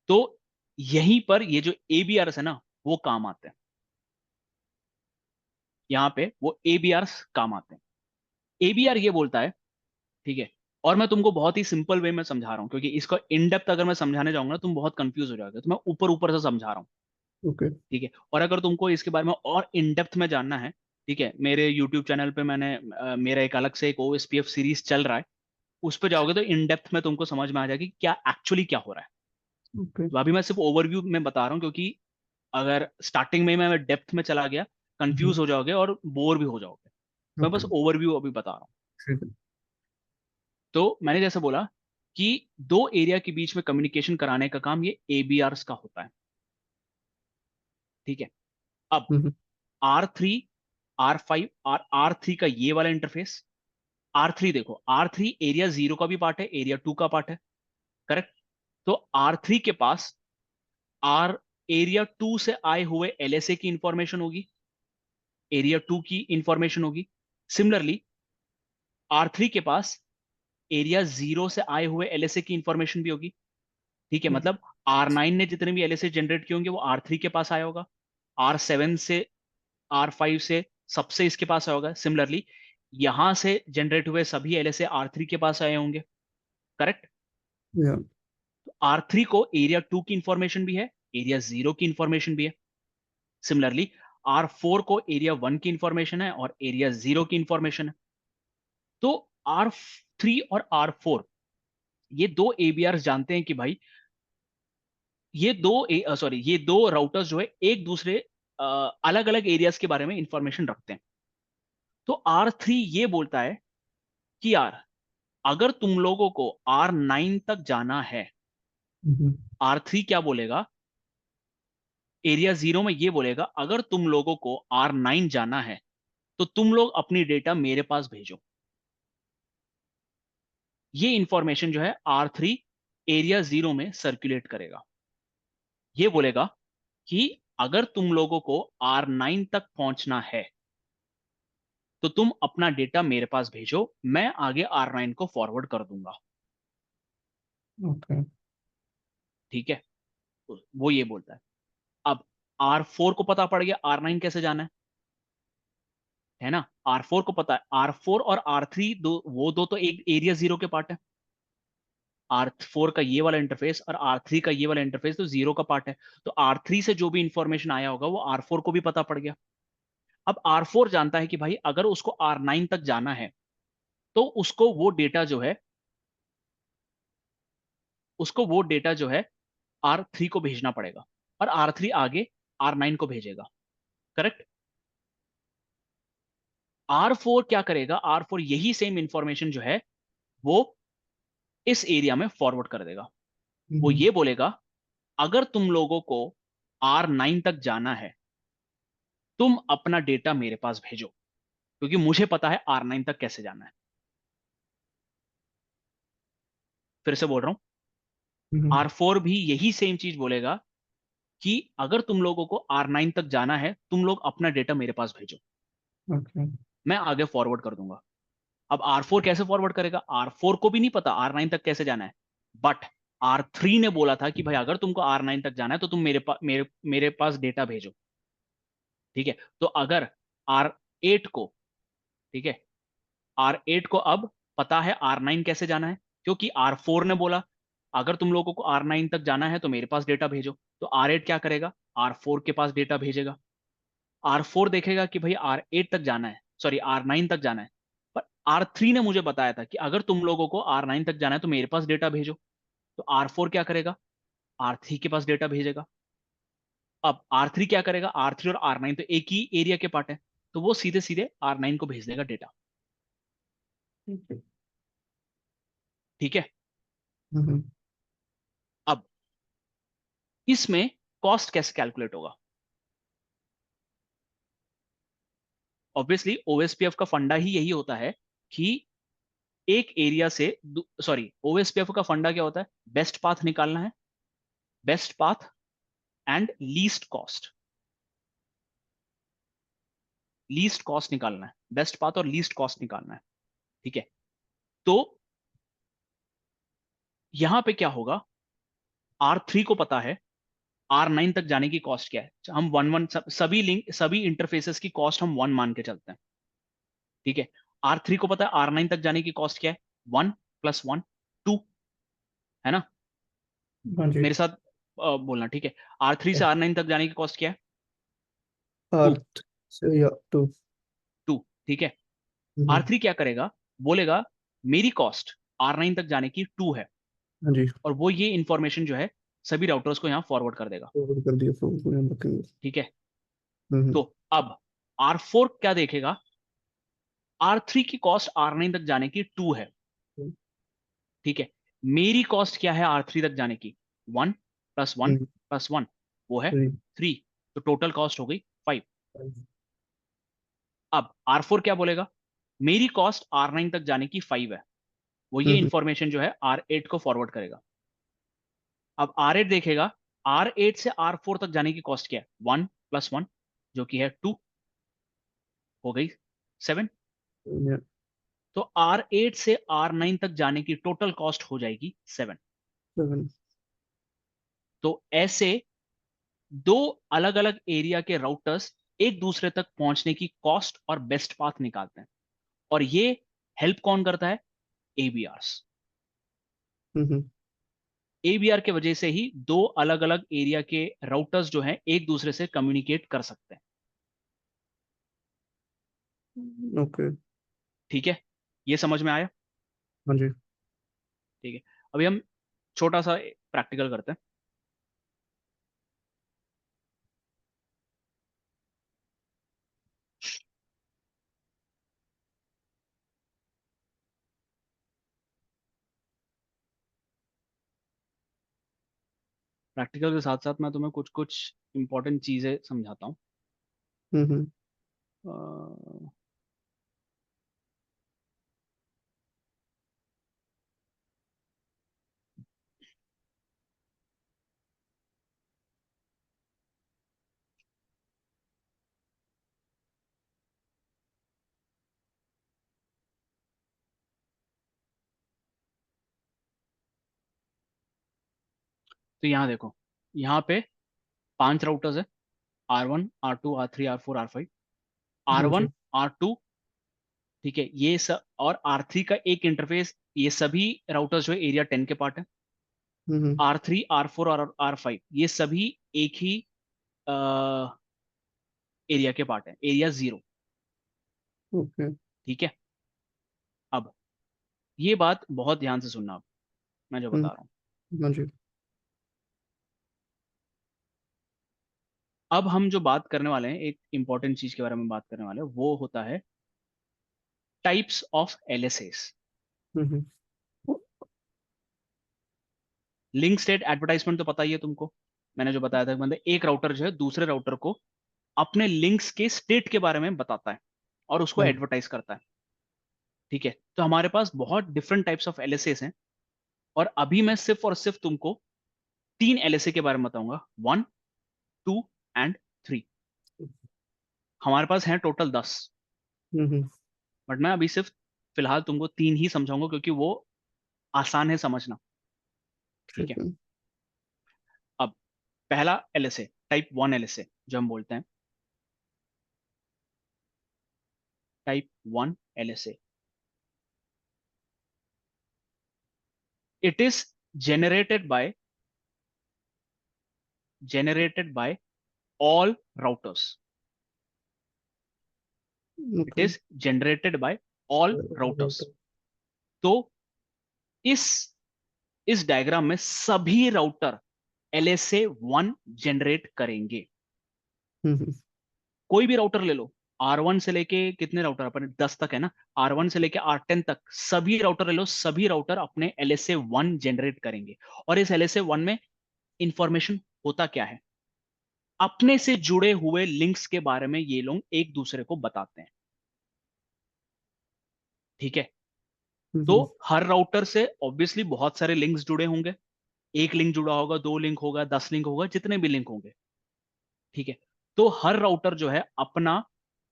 तो यहीं पर ये जो एबीआरस है ना वो काम आते हैं, यहाँ पे वो एबीआरस काम आते हैं। एबीआर ये बोलता है, ठीक है। और मैं तुमको बहुत ही सिंपल वे में समझा रहा हूँ क्योंकि इसको इन डेप्थ अगर मैं समझाने जाऊंगा तुम बहुत कंफ्यूज हो जाओगे, तो मैं ऊपर ऊपर से समझा रहा हूँ, ओके। ठीक है। और अगर तुमको इसके बारे में और इन डेप्थ में जानना है, ठीक है, मेरे यूट्यूब चैनल पे मैंने मेरा एक अलग से एक ओएसपीएफ सीरीज चल रहा है, उस पर जाओगे तो इन डेप्थ में तुमको समझ में आ जाएगी क्या एक्चुअली क्या हो रहा है। ओके। तो अभी मैं सिर्फ ओवरव्यू में बता रहा हूँ क्योंकि अगर स्टार्टिंग में मैं डेप्थ में चला गया कंफ्यूज हो जाओगे और बोर भी हो जाओगे। तो मैं बस ओके। ओवरव्यू अभी बता रहा हूँ। ठीक है। तो मैंने जैसे बोला कि दो एरिया के बीच में कम्युनिकेशन कराने का काम ये एबीआरस का होता है, ठीक है। अब R3, R5 और R3 का ये वाला इंटरफेस, R3 देखो, R3 एरिया 0 का भी पार्ट है, एरिया 2 का पार्ट है, करेक्ट। तो R3 के पास आर एरिया 2 से आए हुए एलएसए की इंफॉर्मेशन होगी, एरिया 2 की इंफॉर्मेशन होगी। सिमिलरली R3 के पास एरिया 0 से आए हुए एलएसए की इंफॉर्मेशन भी होगी, ठीक है। मतलब R9 ने जितने भी एलएसए जनरेट किए होंगे वो R3 के पास आया होगा, R7 से R5 से सबसे इसके पास आया होगा। सिमिलरली यहां से जनरेट हुए सभी एलएसए R3 के पास आए होंगे, करेक्ट। या। तो R3 को एरिया 2 की इंफॉर्मेशन भी है, एरिया 0 की इंफॉर्मेशन भी है। सिमिलरली R4 को एरिया 1 की इंफॉर्मेशन है और एरिया 0 की इंफॉर्मेशन है। तो R3 और R4 ये दो एबीआर जानते हैं कि भाई ये दो राउटर्स जो है एक दूसरे अलग अलग एरियाज के बारे में इंफॉर्मेशन रखते हैं। तो R3 ये बोलता है कि यार अगर तुम लोगों को R9 तक जाना है, R3 क्या बोलेगा, एरिया 0 में ये बोलेगा अगर तुम लोगों को R9 जाना है तो तुम लोग अपनी डेटा मेरे पास भेजो। ये इंफॉर्मेशन जो है R3 एरिया 0 में सर्कुलेट करेगा। ये बोलेगा कि अगर तुम लोगों को R9 तक पहुंचना है तो तुम अपना डेटा मेरे पास भेजो, मैं आगे R9 को फॉरवर्ड कर दूंगा, ओके। ठीक है। तो वो ये बोलता है। अब R4 को पता पड़ गया R9 कैसे जाना है ना। R4 को पता है, R4 और R3 दो तो एक एरिया 0 के पार्ट है। R4 का ये वाला इंटरफेस और R3 का ये वाला इंटरफेस तो 0 का पार्ट है। तो R3 से जो भी इंफॉर्मेशन आया होगा वो R4 को भी पता पड़ गया। अब R4 जानता है कि भाई अगर उसको R9 तक जाना है तो उसको वो डेटा जो है R3 को भेजना पड़ेगा और R3 आगे R9 को भेजेगा, करेक्ट। R4 क्या करेगा, R4 यही सेम इंफॉर्मेशन जो है वो इस एरिया में फॉरवर्ड कर देगा। वो ये बोलेगा अगर तुम लोगों को R9 तक जाना है तुम अपना डेटा मेरे पास भेजो क्योंकि मुझे पता है R9 तक कैसे जाना है। फिर से बोल रहा हूं, R4 भी यही सेम चीज बोलेगा कि अगर तुम लोगों को R9 तक जाना है तुम लोग अपना डेटा मेरे पास भेजो। ओके। मैं आगे फॉरवर्ड कर दूंगा। अब R4 कैसे फॉरवर्ड करेगा? R4 को भी नहीं पता R9 तक कैसे जाना है, बट R3 ने बोला था कि भाई अगर तुमको R9 तक जाना है तो तुम मेरे पास डेटा भेजो। ठीक है, तो अगर R8 को, ठीक है, R8 को अब पता है R9 कैसे जाना है, क्योंकि R4 ने बोला अगर तुम लोगों को R9 तक जाना है तो मेरे पास डेटा भेजो। तो R8 क्या करेगा? R4 के पास डेटा भेजेगा। R4 देखेगा कि भाई R8 तक जाना है, सॉरी R9 तक जाना है, पर R3 ने मुझे बताया था कि अगर तुम लोगों को R9 तक जाना है तो मेरे पास डेटा भेजो। तो R4 क्या करेगा? R3 के पास डेटा भेजेगा। अब R3 क्या करेगा? R3 और R9 तो एक ही एरिया के पार्ट है, तो वो सीधे सीधे R9 को भेज देगा डेटा। Okay. ठीक है। हम्म। अब इसमें कॉस्ट कैसे कैलकुलेट होगा? ऑब्वियसली ओएसपीएफ का फंडा ही यही होता है कि एक एरिया से, सॉरी, ओएसपीएफ का फंडा क्या होता है? बेस्ट पाथ निकालना है, best path and least cost. Least cost निकालना है, बेस्ट पाथ और लीस्ट कॉस्ट निकालना है। ठीक है, तो यहां पे क्या होगा? R3 को पता है R9 तक जाने की कॉस्ट क्या है। हम वन वन सभी लिंक, सभी इंटरफेसेस की कॉस्ट हम वन मान के चलते हैं। ठीक है, R3 को पता है R9 तक जाने की कॉस्ट क्या है, 1 + 1 2, है ना? हाँ जी। मेरे साथ बोलना, ठीक है। R3 से R9 तक जाने की कॉस्ट क्या है? टू। अर्थ से या टू। टू, ठीक है। हम्म। R3 क्या करेगा? बोलेगा मेरी कॉस्ट R9 तक जाने की 2 है, हाँ जी। और वो ये इंफॉर्मेशन जो है सभी राउटर्स को यहाँ फॉरवर्ड कर देगा। फॉरवर्ड कर दिया, फॉरवर्ड रखेंगे। ठीक है, हम्म। तो अब R4 क्या देखेगा? R3 की कॉस्ट R9 तक जाने की 2 है। ठीक है, मेरी कॉस्ट क्या है R3 तक जाने की? 1 + 1 + 1, वो है 3। तो टोटल कॉस्ट हो गई 5। अब R4 क्या बोलेगा? मेरी कॉस्ट R9 तक जाने की 5 है। वो ये इंफॉर्मेशन जो है R8 को फॉरवर्ड करेगा। अब R8 देखेगा R8 से R4 तक जाने की कॉस्ट क्या है? 1 + 1, जो कि है 2, हो गई 7। तो R8 से R9 तक जाने की टोटल कॉस्ट हो जाएगी 7। तो ऐसे दो अलग अलग एरिया के राउटर्स एक दूसरे तक पहुंचने की कॉस्ट और बेस्ट पाथ निकालते हैं, और ये हेल्प कौन करता है? एबीआरस। एबीआर के वजह से ही दो अलग अलग एरिया के राउटर्स जो हैं एक दूसरे से कम्युनिकेट कर सकते हैं। ओके। ठीक है, ये समझ में आया? हाँ जी। ठीक है, अभी हम छोटा सा प्रैक्टिकल करते हैं। प्रैक्टिकल के साथ साथ मैं तुम्हें कुछ कुछ इंपॉर्टेंट चीजें समझाता हूँ। हम्म। अ, तो यहाँ देखो, यहाँ पे 5 राउटर्स है, R1 R2 R3 R4 R5। हाँ R1 जी। R2, ठीक है, ये सब, और R3 का एक इंटरफेस, ये सभी राउटर्स जो है एरिया 10 के पार्ट है। हम्म। R3 R4 और R5 ये सभी एक ही एरिया के पार्ट है, एरिया 0। ओके। ठीक है, अब ये बात बहुत ध्यान से सुनना, अब मैं जो बता हम्म। रहा हूँ। हाँ जी। अब हम जो बात करने वाले हैं, एक इंपॉर्टेंट चीज के बारे में बात करने वाले हैं, वो होता है types of LSS. Hmm. Link state advertisement तो पता ही है तुमको। मैंने जो बताया था, मतलब एक राउटर जो है दूसरे राउटर को अपने लिंक्स के स्टेट के बारे में बताता है और उसको हाँ जी। एडवर्टाइज करता है। ठीक है, तो हमारे पास बहुत डिफरेंट टाइप्स ऑफ एलएसएस हैं, और अभी मैं सिर्फ और सिर्फ तुमको 3 एलएसए के बारे में बताऊंगा, 1 2 एंड 3। हमारे पास हैं टोटल 10। हम्म, बट मैं अभी सिर्फ फिलहाल तुमको 3 ही समझाऊंगा क्योंकि वो आसान है समझना। ठीक ठीक है। है। अब पहला एलएसए, टाइप 1 एलएसए जो हम बोलते हैं, type 1 LSA, it is generated by generated by all routers. It okay. is generated by all routers. तो इस इस डायग्राम में सभी राउटर LSA 1 जनरेट करेंगे। हम्म, कोई भी राउटर ले लो, R1 से लेके कितने राउटर अपने 10 तक है ना, R1 से लेके R10 तक सभी राउटर ले लो, सभी राउटर अपने LSA 1 जनरेट करेंगे। और इस LSA 1 में इंफॉर्मेशन होता क्या है? अपने से जुड़े हुए लिंक्स के बारे में ये लोग एक दूसरे को बताते हैं। ठीक है। तो हम्म, हर राउटर से ऑब्वियसली बहुत सारे लिंक्स जुड़े होंगे, एक लिंक जुड़ा होगा, 2 लिंक होगा, 10 लिंक होगा, जितने भी लिंक होंगे। ठीक है। तो हर राउटर जो है अपना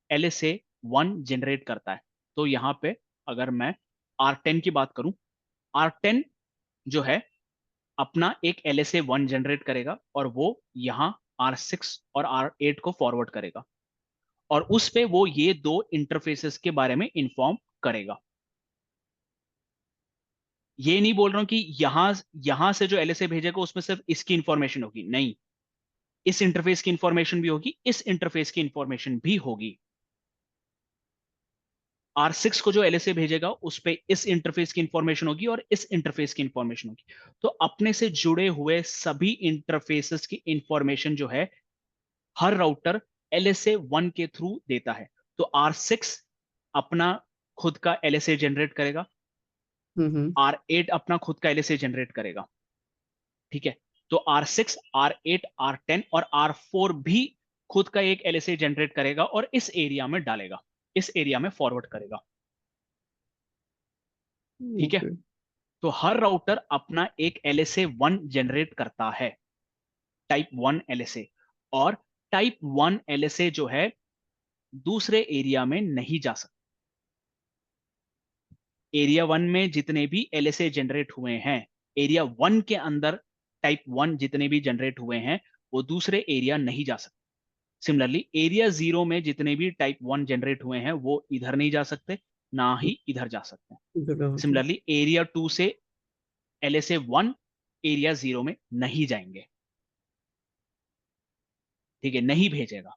LSA 1 जनरेट करता है। तो यहां पे अगर मैं R10 की बात करूं, R10 जो है अपना एक LSA 1 जनरेट करेगा और वो यहां R6 और R8 को फॉरवर्ड करेगा, और उस पे वो ये दो इंटरफेसेस के बारे में इंफॉर्म करेगा। ये नहीं बोल रहा हूं कि यहां यहां से जो LSA भेजेगा उसमें सिर्फ इसकी इंफॉर्मेशन होगी, नहीं, इस इंटरफेस की इंफॉर्मेशन भी होगी, इस इंटरफेस की इंफॉर्मेशन भी होगी। R6 को जो LSA भेजेगा उस पे इस इंटरफेस की इंफॉर्मेशन होगी और इस इंटरफेस की इंफॉर्मेशन होगी। तो अपने से जुड़े हुए सभी इंटरफेसेस की इंफॉर्मेशन जो है हर राउटर LSA 1 के थ्रू देता है। तो R6 अपना खुद का LSA जनरेट करेगा, हम्म, R8 अपना खुद का LSA जनरेट करेगा। ठीक है। तो R6, R8, R10 और R4 भी खुद का एक LSA जनरेट करेगा और इस एरिया में डालेगा, इस एरिया में फॉरवर्ड करेगा। ठीक है। ओके। तो हर राउटर अपना एक LSA 1 जनरेट करता है, टाइप 1 LSA। और टाइप 1 LSA जो है दूसरे एरिया में नहीं जा सकता। एरिया 1 में जितने भी LSA जनरेट हुए हैं, एरिया 1 के अंदर टाइप 1 जितने भी जनरेट हुए हैं वो दूसरे एरिया नहीं जा सकते। सिमिलरली एरिया 0 में जितने भी टाइप 1 जनरेट हुए हैं वो इधर नहीं जा सकते, ना ही इधर जा सकते हैं। जगह होती है। सिमिलरली एरिया 2 से LSA 1 एरिया 0 में नहीं जाएंगे। ठीक है, नहीं भेजेगा।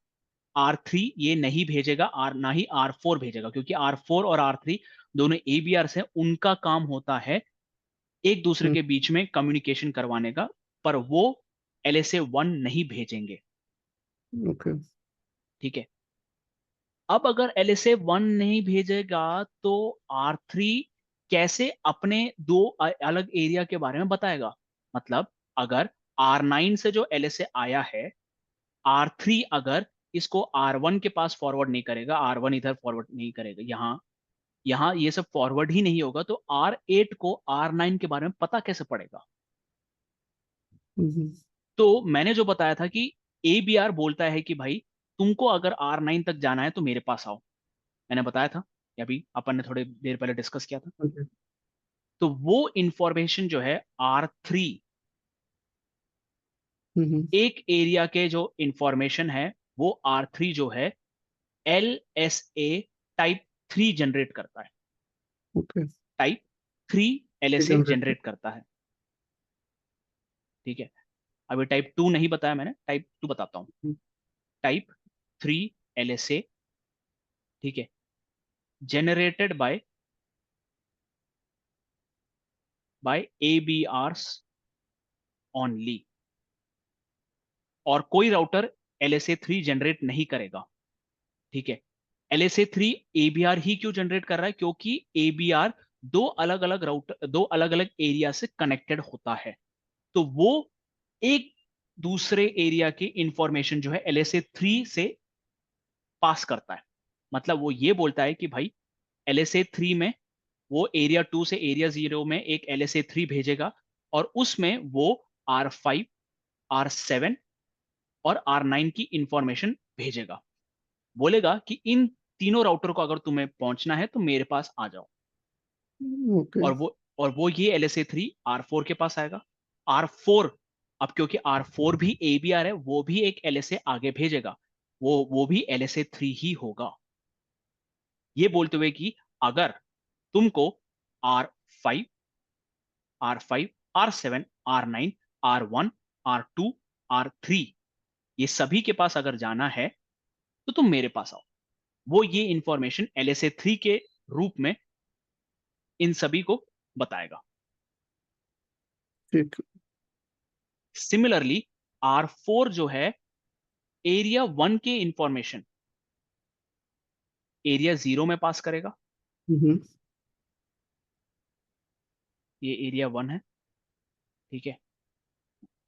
R3 ये नहीं भेजेगा, ना ही R4 भेजेगा, क्योंकि R4 और R3 दोनों ABR से, उनका काम होता है एक दूसरे हम्म, के बीच में कम्युनिकेशन करवाने का, पर वो LSA 1 नहीं भेजेंगे। ओके। ठीक है। अब अगर LSA 1 नहीं भेजेगा तो R3 कैसे अपने दो अलग एरिया के बारे में बताएगा? मतलब अगर R9 से जो LSA आया है, R3 अगर इसको R1 के पास फॉरवर्ड नहीं करेगा, R1 इधर फॉरवर्ड नहीं करेगा, यहाँ यहाँ ये सब फॉरवर्ड ही नहीं होगा, तो R8 को R9 के बारे में पता कैसे पड़ेगा? हम्म, तो मैंने जो बताया था कि ABR बोलता है कि भाई तुमको अगर R9 तक जाना है तो मेरे पास आओ, मैंने बताया था, या अभी अपन ने थोड़ी देर पहले डिस्कस किया था। ओके। तो वो इंफॉर्मेशन जो है R3, हम्म, एक एरिया के जो इंफॉर्मेशन है वो R3 जो है LSA टाइप 3 जनरेट करता है, okay. Type 3 LSA generator. Generate करता है। ठीक है। अभी टाइप 2 नहीं बताया मैंने, टाइप 2 बताता हूं। टाइप 3 LSA, ठीक है, जनरेटेड बाय ABRs ओनली। और कोई राउटर LSA 3 जनरेट नहीं करेगा। ठीक है। LSA 3 ABR ही क्यों जनरेट कर रहा है? क्योंकि ABR दो अलग अलग राउटर, दो अलग अलग एरिया से कनेक्टेड होता है। तो वो एक दूसरे एरिया की इंफॉर्मेशन जो है LSA 3 से पास करता है। मतलब वो ये बोलता है कि भाई LSA 3 में वो एरिया 2 से एरिया 0 में एक LSA 3 भेजेगा, और उसमें वो R5, R7 और R9 की इंफॉर्मेशन भेजेगा। बोलेगा कि इन तीनों राउटर को अगर तुम्हें पहुंचना है तो मेरे पास आ जाओ। ओके। और वो ये LSA3 R4 के पास आएगा। R4, अब क्योंकि R4 भी ABR है, वो भी एक LSA आगे भेजेगा, वो भी LSA3 ही होगा। ये बोलते हुए कि अगर तुमको R5, R5, R7, R9, R1, R2, R3 ये सभी के पास अगर जाना है तो तुम मेरे पास आओ। वो ये इंफॉर्मेशन LSA3 के रूप में इन सभी को बताएगा। ठीक। सिमिलरली R4 जो है एरिया 1 के इंफॉर्मेशन एरिया 0 में पास करेगा। हम्म। ये एरिया 1 है, ठीक है।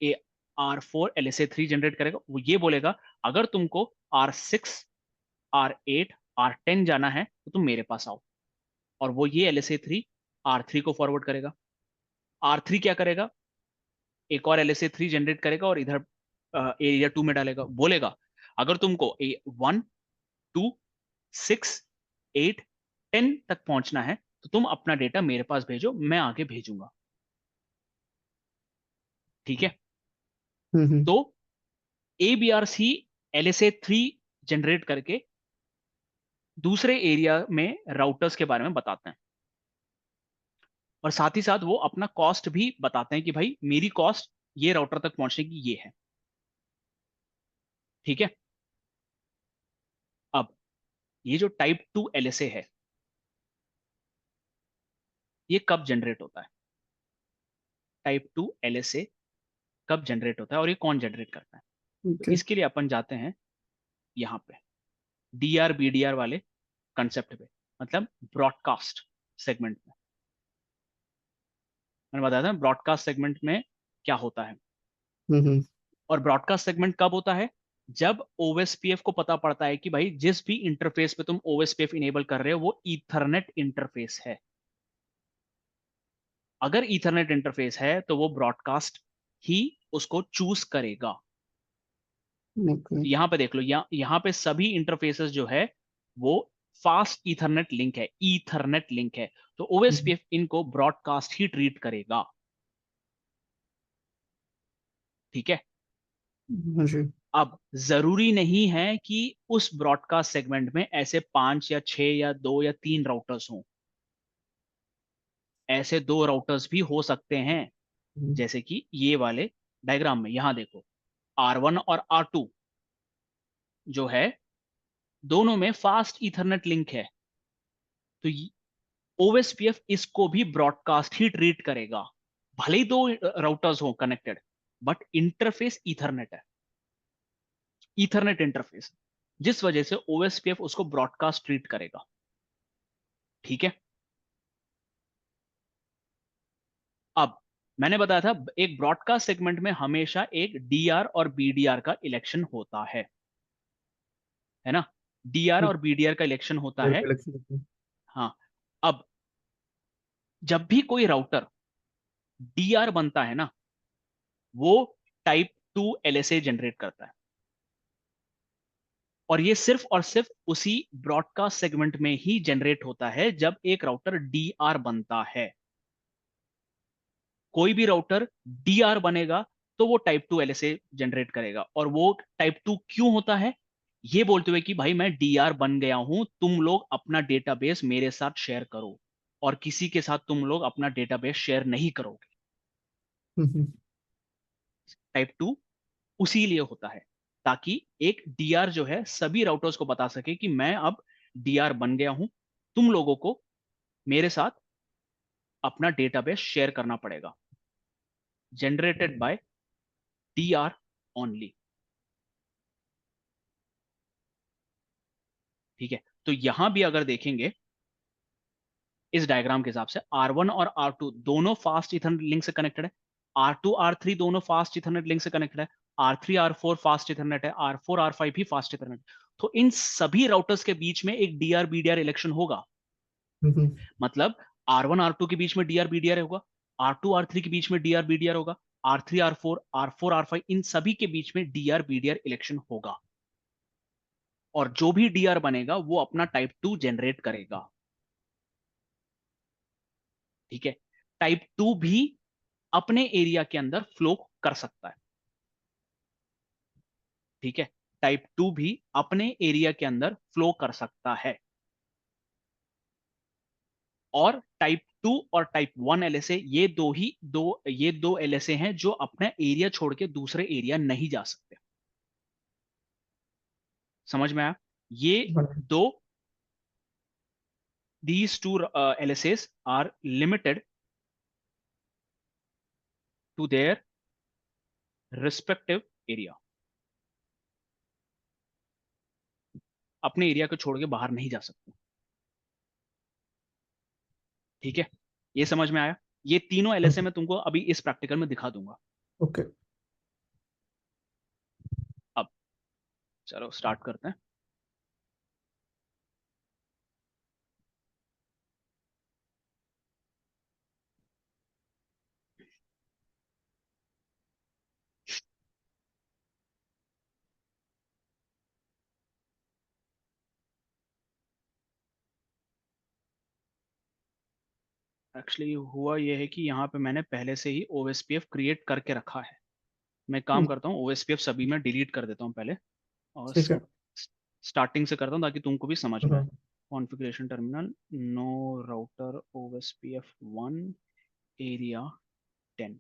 ए R4 LSA3 जनरेट करेगा, वो ये बोलेगा अगर तुमको R6, R8, R10 जाना है तो तुम मेरे पास आओ। और वो ये LSA3 R3 को फॉरवर्ड करेगा। R3 क्या करेगा, एक और LSA3 जनरेट करेगा और इधर एरिया 2 में डालेगा। बोलेगा अगर तुमको 1, 2, 6, 8, 10 तक पहुंचना है तो तुम अपना डेटा मेरे पास भेजो, मैं आगे भेजूंगा। ठीक है। हम्म। तो ABRC LSA3 जनरेट करके दूसरे एरिया में राउटर्स के बारे में बताते हैं, और साथ ही साथ वो अपना कॉस्ट भी बताते हैं कि भाई मेरी कॉस्ट ये राउटर तक पहुंचने की ये है। ठीक है। अब ये जो टाइप 2 LSA है ये कब जनरेट होता है? टाइप 2 LSA कब जनरेट होता है और ये कौन जनरेट करता है? तो ओके। इसके लिए अपन जाते हैं यहाँ पे DRBDR वाले कंसेप्ट पे, मतलब ब्रॉडकास्ट सेगमेंट में। मैंने बताया था ब्रॉडकास्ट सेगमेंट में क्या होता है। हम्म। और ब्रॉडकास्ट सेगमेंट कब होता है? जब OSPF को पता पड़ता है कि भाई जिस भी इंटरफेस पे तुम OSPF इनेबल कर रहे हो वो ईथरनेट इंटरफेस है। अगर ईथरनेट इंटरफेस है तो वो ब्रॉडकास्ट ही उसको चूज करेगा। ओके। यहां पे देख लो, यहाँ पे सभी इंटरफेसेस जो है वो फास्ट ईथरनेट लिंक है, ईथरनेट लिंक है। तो OSPF इनको ब्रॉडकास्ट ही ट्रीट करेगा। ठीक है। हाँ जी। अब जरूरी नहीं है कि उस ब्रॉडकास्ट सेगमेंट में ऐसे 5 या 6 या 2 या 3 राउटर्स हों। ऐसे 2 राउटर्स भी हो सकते हैं, जैसे कि ये वाले डायग्राम में यहां देखो, R1 और R2 जो है दोनों में फास्ट ईथरनेट लिंक है। तो OSPF इसको भी ब्रॉडकास्ट ही ट्रीट करेगा, भले ही 2 राउटर्स हो कनेक्टेड, बट इंटरफेस ईथरनेट है, ईथरनेट इंटरफेस, जिस वजह से OSPF उसको ब्रॉडकास्ट ट्रीट करेगा। ठीक है। अब मैंने बताया था एक ब्रॉडकास्ट सेगमेंट में हमेशा एक DR और BDR का इलेक्शन होता है ना? DR और BDR का इलेक्शन होता है। हाँ। अब जब भी कोई राउटर DR बनता है ना, वो टाइप 2 LSA जनरेट करता है। और ये सिर्फ और सिर्फ उसी ब्रॉडकास्ट सेगमेंट में ही जनरेट होता है जब एक राउटर DR बनता है। कोई भी राउटर DR बनेगा तो वो टाइप 2 LSA जनरेट करेगा। और वो टाइप 2 क्यों होता है? ये बोलते हुए कि भाई मैं DR बन गया हूं, तुम लोग अपना डेटाबेस मेरे साथ शेयर करो, और किसी के साथ तुम लोग अपना डेटाबेस शेयर नहीं करोगे। टाइप 2 उसी लिए होता है, ताकि एक DR जो है सभी राउटर्स को बता सके कि मैं अब DR बन गया हूं, तुम लोगों को मेरे साथ अपना डेटाबेस शेयर करना पड़ेगा। Generated by DR only. ठीक है। तो यहां भी अगर देखेंगे इस डायग्राम के हिसाब से R1 और R2 दोनों फास्ट इथरनेट लिंक से कनेक्टेड है, R2 R3 दोनों फास्ट इथरनेट लिंक से कनेक्टेड है, R3 R4 फास्ट इथरनेट है, R4 R5 भी फास्ट इथरनेट। तो इन सभी राउटर्स के बीच में एक DR BDR इलेक्शन होगा। मतलब R1 R2 के बीच में DR BDR होगा, R2 R3 के बीच में DR BDR होगा, R3 R4 R4 R5 इन सभी के बीच में DR BDR इलेक्शन होगा। और जो भी डीआर बनेगा वो अपना टाइप 2 जनरेट करेगा। ठीक है, टाइप 2 भी अपने एरिया के अंदर फ्लो कर सकता है। ठीक है, टाइप 2 भी अपने एरिया के अंदर फ्लो कर सकता है। और टाइप 2 और टाइप 1 एलएसए ये दो एलएसए हैं जो अपना एरिया छोड़ के दूसरे एरिया नहीं जा सकते। समझ में आया? ये हाँ दो these two LSAs are limited to their respective area। अपने एरिया को छोड़ के बाहर नहीं जा सकते। ठीक है, ये समझ में आया? ये तीनों एलएसए मैं तुमको अभी इस प्रैक्टिकल में दिखा दूंगा। ओके अब चलो स्टार्ट करते हैं। एक्चुअली हुआ ये है कि यहाँ पे मैंने पहले से ही OSPF क्रिएट करके रखा है। मैं काम करता हूँ OSPF सभी में डिलीट कर देता हूँ पहले, और ठीक है स्टार्टिंग से करता हूँ ताकि तुमको भी समझ में आए। Hmm, configuration terminal no router OSPF 1 area 10।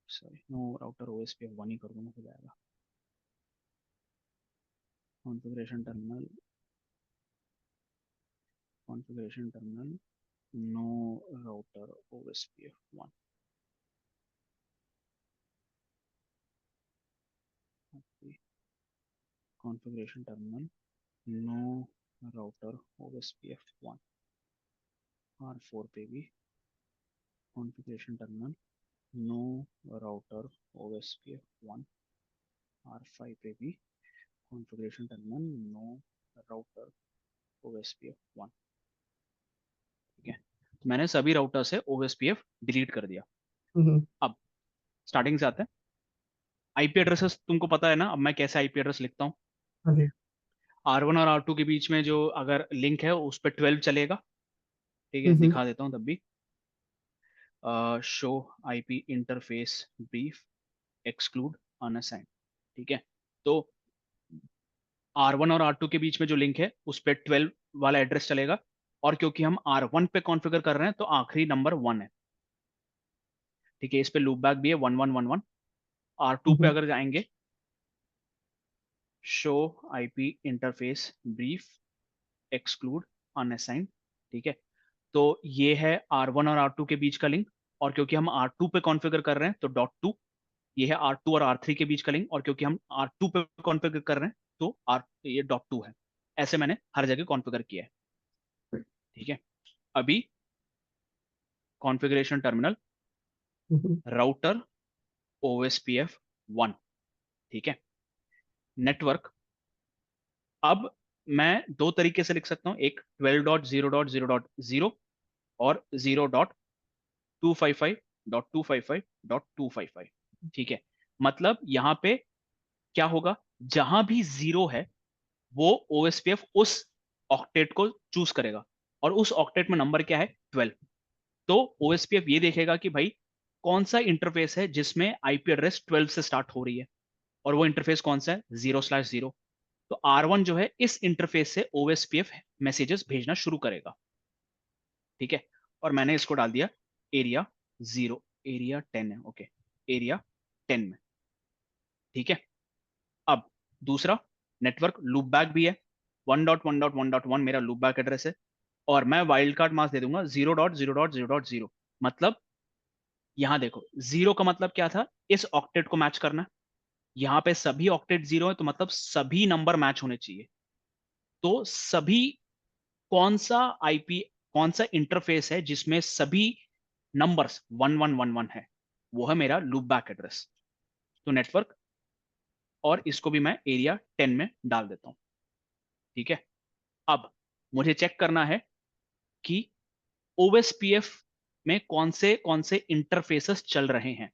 Sorry, no router OSPF 1 ही कर दूंगा, हो जाएगा। Configuration terminal no router OSPF 1। Configuration terminal no router OSPF 1 R4 पे भी configuration terminal no router OSPF 1 R5 पे भी configuration terminal no router OSPF 1। ठीक है, तो मैंने सभी राउटर से OSPF डिलीट कर दिया। हम्म, अब स्टार्टिंग से आते हैं। आईपी एड्रेसेस तुमको पता है ना, अब मैं कैसे आईपी एड्रेस लिखता हूँ। हाँ जी R1 और R2 के बीच में जो अगर लिंक है उस पर 12 चलेगा। ठीक है, हम्म, दिखा देता हूँ तब भी। Show IP interface brief exclude unassign. ठीक है, तो R1 और R2 के बीच में जो लिंक है उस पर 12 वाला एड्रेस चलेगा। और क्योंकि हम R1 पे कॉन्फ़िगर कर रहे हैं तो आखिरी नंबर 1 है। ठीक है, इस पे लूप बैक भी है 1111। R2 पे हम्म, अगर जाएंगे, show IP interface brief exclude unassign. ठीक है, तो ये है R1 और R2 के बीच का लिंक। और क्योंकि हम R2 पे कॉन्फ़िगर कर रहे हैं तो .2। ये है R2 और R3 के बीच का लिंक, और क्योंकि हम R2 पे कॉन्फ़िगर कर रहे हैं तो ये .2 है। ऐसे मैंने हर जगह कॉन्फ़िगर किया है। ठीक है, अभी कॉन्फ़िगरेशन टर्मिनल हम्म, राउटर OSPF 1। ठीक है, नेटवर्क। अब मैं दो तरीके से लिख सकता हूं, एक 12.0.0.0 और 0.255.255.255। ठीक है, मतलब यहां पे क्या होगा, जहां भी जीरो है वो OSPF उस ऑक्टेट को चूज करेगा। और उस ऑक्टेट में नंबर क्या है, 12। तो OSPF ये देखेगा कि भाई कौन सा इंटरफेस है जिसमें आईपी एड्रेस 12 से स्टार्ट हो रही है, और वो इंटरफेस कौन सा है, 0/0। तो R1 जो है इस इंटरफेस से OSPF मैसेजेस भेजना शुरू करेगा। ठीक है, और मैंने इसको डाल दिया एरिया 0, एरिया 10 है। ओके, एरिया 10 में। ठीक है, अब दूसरा नेटवर्क लूप बैक भी है। 1.1.1.1 मेरा लूप बैक एड्रेस है, और मैं वाइल्ड कार्ड मास्क दे दूंगा 0.0.0.0। मतलब यहां देखो, जीरो का मतलब क्या था, इस ऑक्टेट को मैच करना। यहाँ पे सभी ऑक्टेट जीरो है तो मतलब सभी नंबर मैच होने चाहिए। तो सभी, कौन सा आईपी, कौन सा इंटरफेस है जिसमें सभी नंबर्स 1111 है, वो है मेरा लूप बैक एड्रेस। तो नेटवर्क, और इसको भी मैं एरिया 10 में डाल देता हूं। ठीक है, अब मुझे चेक करना है कि OSPF में कौन से इंटरफेसेस चल रहे हैं।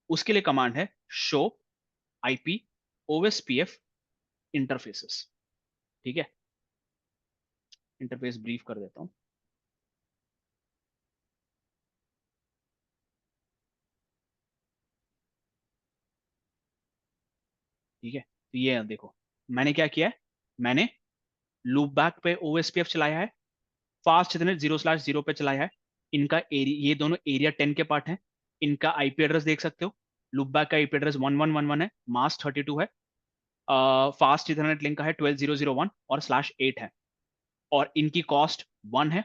उसके लिए कमांड है शो आईपी OSPF इंटरफेसेस। ठीक है, इंटरफेस ब्रीफ कर देता हूं। ठीक है, तो ये देखो मैंने क्या किया है, मैंने लूप बैक पे OSPF चलाया है, फास्ट इथरनेट 0/0 पे चलाया है। इनका एरिया, ये दोनों एरिया 10 के पार्ट हैं। इनका आईपी एड्रेस देख सकते हो, लूप बैक का आईपी एड्रेस 1111 है, मास्क 32 है, फास्ट इथरनेट लिंक का है 12001 और /8 है, और इनकी कॉस्ट 1 है।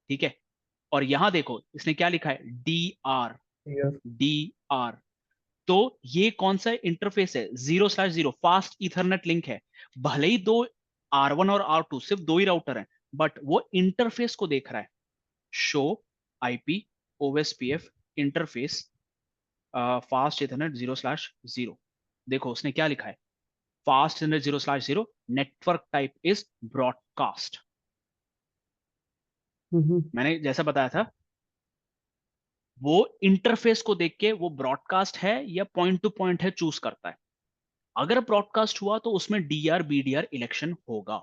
ठीक है, और यहां देखो इसने क्या लिखा है, DR। यार। DR, तो ये कौन सा इंटरफेस है, 0/0 फास्ट इथरनेट लिंक है। भले ही दो R1 और R2 सिर्फ दो ही राउटर हैं, बट वो इंटरफेस को देख रहा है। Show IP OSPF interface fast Ethernet 0/0। देखो उसने क्या लिखा है, fast Ethernet 0/0, network type is broadcast. मैंने जैसा बताया था, वो इंटरफेस को देख के वो ब्रॉडकास्ट है या पॉइंट टू पॉइंट है चूज करता है। अगर ब्रॉडकास्ट हुआ तो उसमें DR BDR इलेक्शन होगा।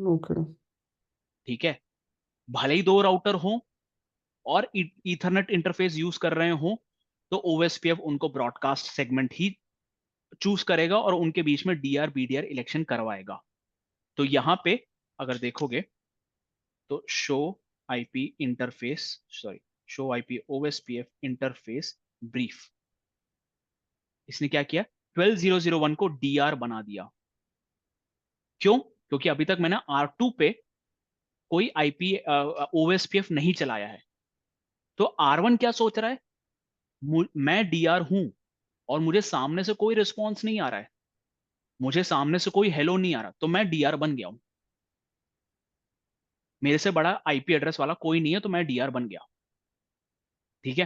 ओके। ठीक है, भले ही दो राउटर हो और ईथरनेट इंटरफेस यूज कर रहे हो, तो OSPF उनको ब्रॉडकास्ट सेगमेंट ही चूज करेगा और उनके बीच में DR BDR इलेक्शन करवाएगा। तो यहां पे अगर देखोगे तो show IP interface, sorry, show IP OSPF interface brief, इसने क्या किया, 12001 को DR बना दिया। क्यों? क्योंकि अभी तक मैंने R2 पे कोई IP OSPF नहीं चलाया है। तो R1 क्या सोच रहा है, मैं DR हूं और मुझे सामने से कोई रिस्पॉन्स नहीं आ रहा है, मुझे सामने से कोई हेलो नहीं आ रहा, तो मैं DR बन गया हूं। मेरे से बड़ा IP एड्रेस वाला कोई नहीं है, तो मैं DR बन गया। ठीक है,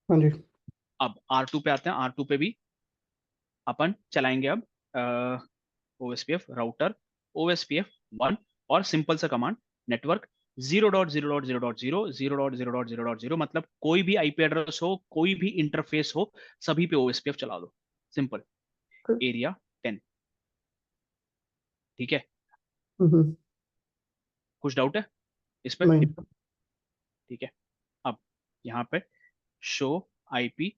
हाँ जी। अब R2 पे आते हैं। R2 पे भी अपन चलाएंगे अब OSPF राउटर OSPF 1 और सिंपल सा कमांड, नेटवर्क 0.0.0.0 मतलब कोई भी IP एड्रेस हो, कोई भी इंटरफेस हो, सभी पे OSPF चला दो, सिंपल। Okay. एरिया 10। ठीक है, हम्म। कुछ डाउट है इस पे? नहीं। ठीक है, अब यहाँ पे show IP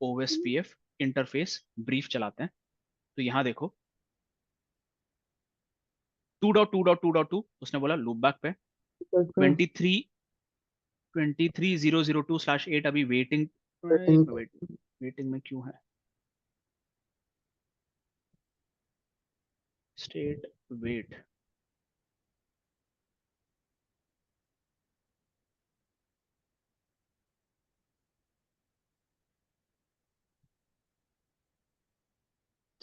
OSPF interface brief चलाते हैं। तो यहाँ देखो 2.2.2.2 उसने बोला लूप बैक पे, ओके। 23 002/8 अभी वेटिंग। सेटिंग। वेटिंग में क्यों है, स्टेट वेट।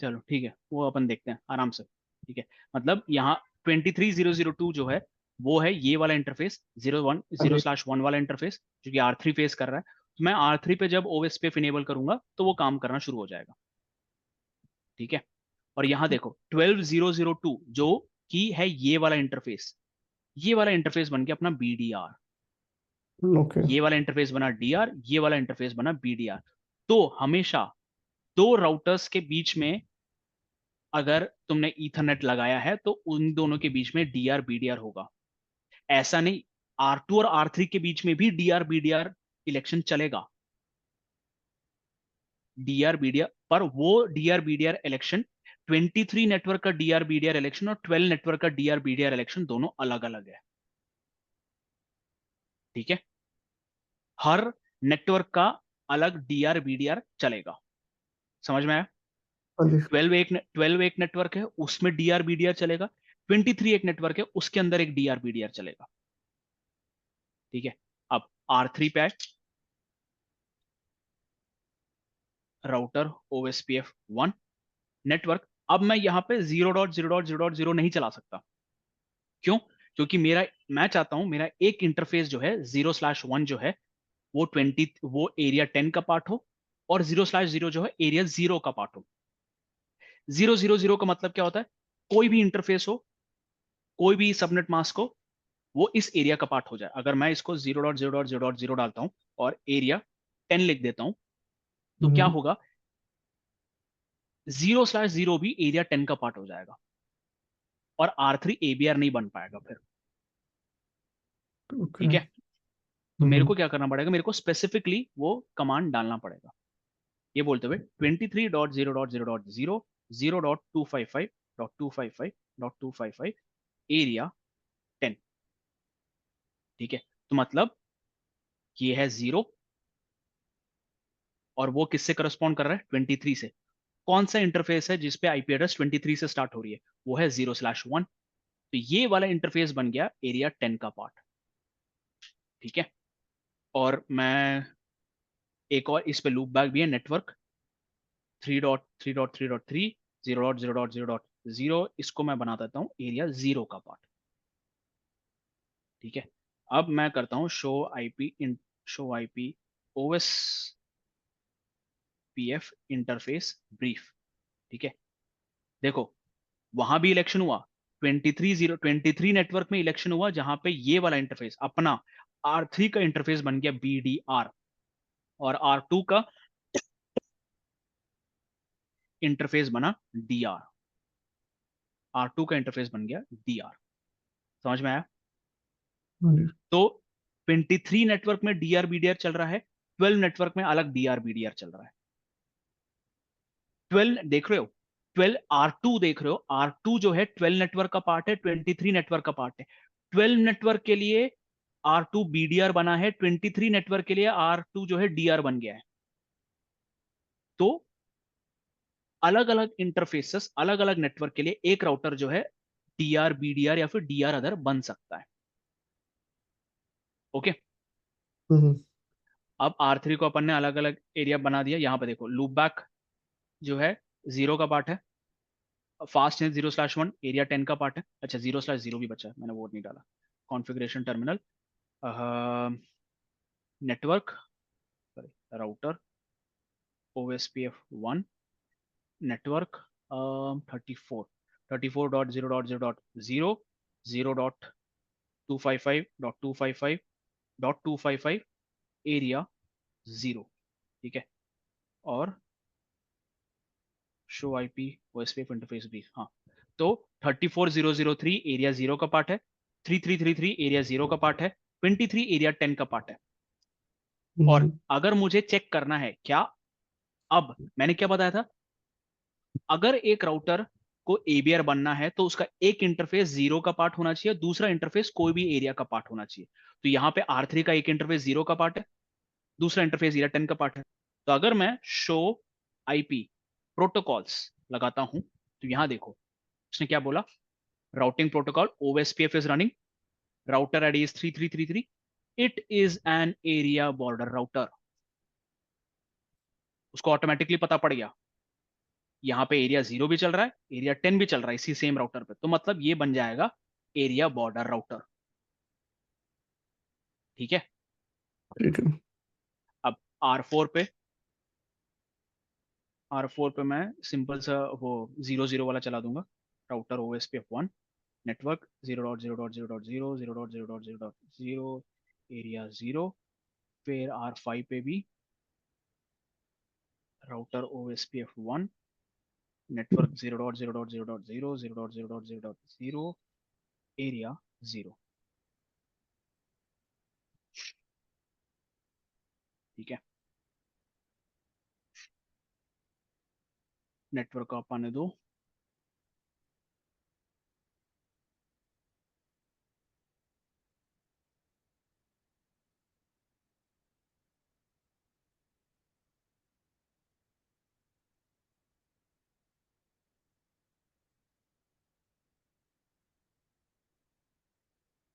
चलो ठीक है, वो अपन देखते हैं आराम से। ठीक है, मतलब यहाँ 23 002 जो है वो है ये वाला इंटरफेस, 0/1 हाँ जी। 0/1 वाला इंटरफेस जो कि R3 फेस कर रहा है। तो मैं R3 पे जब OSPF इनेबल करूंगा तो वो काम करना शुरू हो जाएगा। ठीक है, और यहाँ देखो 12002 जो कि है ये वाला इंटरफेस, ये वाला इंटरफेस बन गया अपना BDR। ओके। ये वाला इंटरफेस बना DR, ये वाला इंटरफेस बना BDR। तो हमेशा दो राउटर्स के बीच में अगर तुमने ईथरनेट लगाया है तो उन दोनों के बीच में DR BDR होगा। ऐसा नहीं, R2 और R3 के बीच में भी DR BDR इलेक्शन चलेगा। DR BDR पर वो DR BDR इलेक्शन 23 नेटवर्क का DR BDR इलेक्शन और 12 नेटवर्क का DR BDR इलेक्शन दोनों अलग अलग है। ठीक है, हर नेटवर्क का अलग DR BDR चलेगा। समझ में आया? हाँ जी। 12 एक नेटवर्क है उसमें DR BDR चलेगा, 23 एक नेटवर्क है उसके अंदर एक DR BDR चलेगा। ठीक है, अब R3 पे आए, राउटर OSPF 1 नेटवर्क। अब मैं यहाँ पे 0.0.0.0 नहीं चला सकता। क्यों? क्योंकि मेरा, मैं चाहता हूं मेरा एक इंटरफेस जो है 0/1 जो है वो एरिया 10 का पार्ट हो, और 0/0 जो है एरिया 0 का पार्ट हो। 0/0 का मतलब क्या होता है, कोई भी इंटरफेस हो, कोई भी सबनेट मास्क हो, वो इस एरिया का पार्ट हो जाए। अगर मैं इसको 0.0.0.0 डालता हूं और एरिया 10 लिख देता हूं, तो क्या हम्म। होगा, 0/0 भी एरिया 10 का पार्ट हो जाएगा और R3 ABR नहीं बन पाएगा फिर। ओके। ठीक है, तो मेरे को क्या करना पड़ेगा, मेरे को स्पेसिफिकली वो कमांड डालना पड़ेगा, ये बोलते हुए 23.0.0.0 0.255.255.255 एरिया 10। ठीक है, तो मतलब ये है 0 और वो किससे करस्पॉन्ड कर रहा है, 23 से। कौन सा इंटरफेस है जिसपे आईपी एड्रेस 23 से स्टार्ट हो रही है, वो है 0/1। तो ये वाला इंटरफेस बन गया एरिया 10 का पार्ट। ठीक है, और मैं एक और इस पे लूप बैक भी है, नेटवर्क 3.3.3.3 0.0.0.0, इसको मैं बना देता हूं एरिया 0 का पार्ट। ठीक है, अब मैं करता हूं show IP OS PF interface brief. ठीक है, देखो वहां भी इलेक्शन हुआ, 23 नेटवर्क में इलेक्शन हुआ, जहां पे ये वाला इंटरफेस अपना R3 का इंटरफेस बन गया BDR और R2 का इंटरफेस बना DR। R2 का इंटरफेस बन गया DR। समझ में आया? हाँ जी। तो 23 नेटवर्क में DR BDR चल रहा है, 12 नेटवर्क में अलग DR BDR चल रहा है। 12 देख रहे हो, 12 R2 देख रहे हो, R2 जो है 12 नेटवर्क का पार्ट है, 23 नेटवर्क का पार्ट है। 12 नेटवर्क के लिए R2 BDR बना है, 23 नेटवर्क के लिए R2 जो है DR बन गया है। तो अलग अलग इंटरफेसेस अलग अलग नेटवर्क के लिए एक राउटर जो है DR BDR या फिर DR अदर बन सकता है। ओके, हम्म। अब R3 को अपन ने अलग अलग एरिया बना दिया। यहां पे देखो लूप बैक जो है 0 का पार्ट है, फास्ट है 0/1 एरिया 10 का पार्ट है। अच्छा 0/0 भी बचा है, मैंने वो नहीं डाला। Configuration terminal network router OSPF1 network 34.0.0.0 0.255.255.255 area 0। ठीक है, और शो आईपी ओएसपीएफ इंटरफेस भी, हाँ। तो 34.0.0.3 एरिया 0 का पार्ट है, 3333 एरिया 0 का पार्ट है, 23 एरिया 10 का पार्ट है। और हम्म। अगर मुझे चेक करना है क्या, अब मैंने क्या बताया था, अगर एक राउटर को एबीआर बनना है तो उसका एक इंटरफेस 0 का पार्ट होना चाहिए, दूसरा इंटरफेस कोई भी एरिया का पार्ट होना चाहिए। तो यहां पे R3 का एक इंटरफेस 0 का पार्ट है, दूसरा इंटरफेस एरिया 10 का पार्ट है। तो अगर मैं शो आईपी प्रोटोकॉल्स लगाता हूं तो यहां देखो उसने क्या बोला, routing protocol OSPF is running, router ID is 3333, it is an area border router. उसको ऑटोमेटिकली पता पड़ गया यहाँ पे एरिया 0 भी चल रहा है, एरिया 10 भी चल रहा है इसी सेम राउटर पे, तो मतलब ये बन जाएगा एरिया बॉर्डर राउटर। ठीक है, ठीक है। अब R4 पे, R4 पे मैं सिंपल सा वो 0/0 वाला चला दूंगा, राउटर OSPF1 नेटवर्क 0.0.0.0 0.0.0.0 एरिया 0। फिर R5 पे भी राउटर OSPF1 नेटवर्क 0.0.0.0 0.0.0.0 एरिया 0। ठीक है, नेटवर्क को आप आने दो।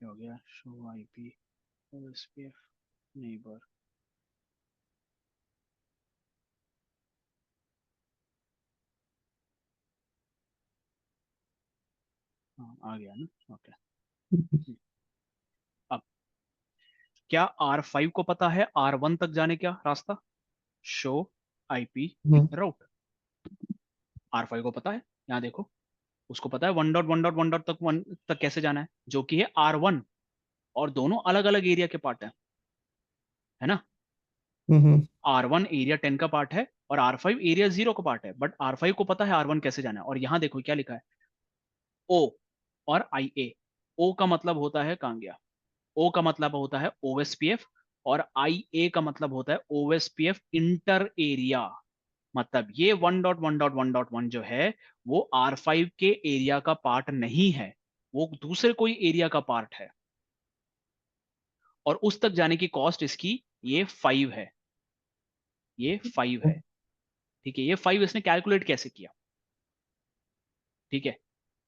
हो गया शो आईपी OSPF नेबर। हाँ आ गया ना, ओके। अब क्या R5 को पता है R1 तक जाने का रास्ता, शो आईपी हम्म। राउट। R5 को पता है, यहाँ देखो उसको पता है 1.1.1 तक 1 तक कैसे जाना है, जो कि है R1, और दोनों अलग अलग एरिया के पार्ट है ना। हम्म। R1 एरिया 10 का पार्ट है, और R5 एरिया 0 का पार्ट है, बट R5 को पता है R1 कैसे जाना है। और यहाँ देखो क्या लिखा है, O और IA। O का मतलब होता है कांगिया, O का मतलब होता है OSPF, और IA का मतलब होता है OSPF इंटर एरिया। मतलब ये 1.1.1.1 जो है वो R5 के एरिया का पार्ट नहीं है, वो दूसरे कोई एरिया का पार्ट है। और उस तक जाने की कॉस्ट इसकी ये 5 है, ये 5 है। ठीक है, ये 5 इसने कैलकुलेट कैसे किया? ठीक है,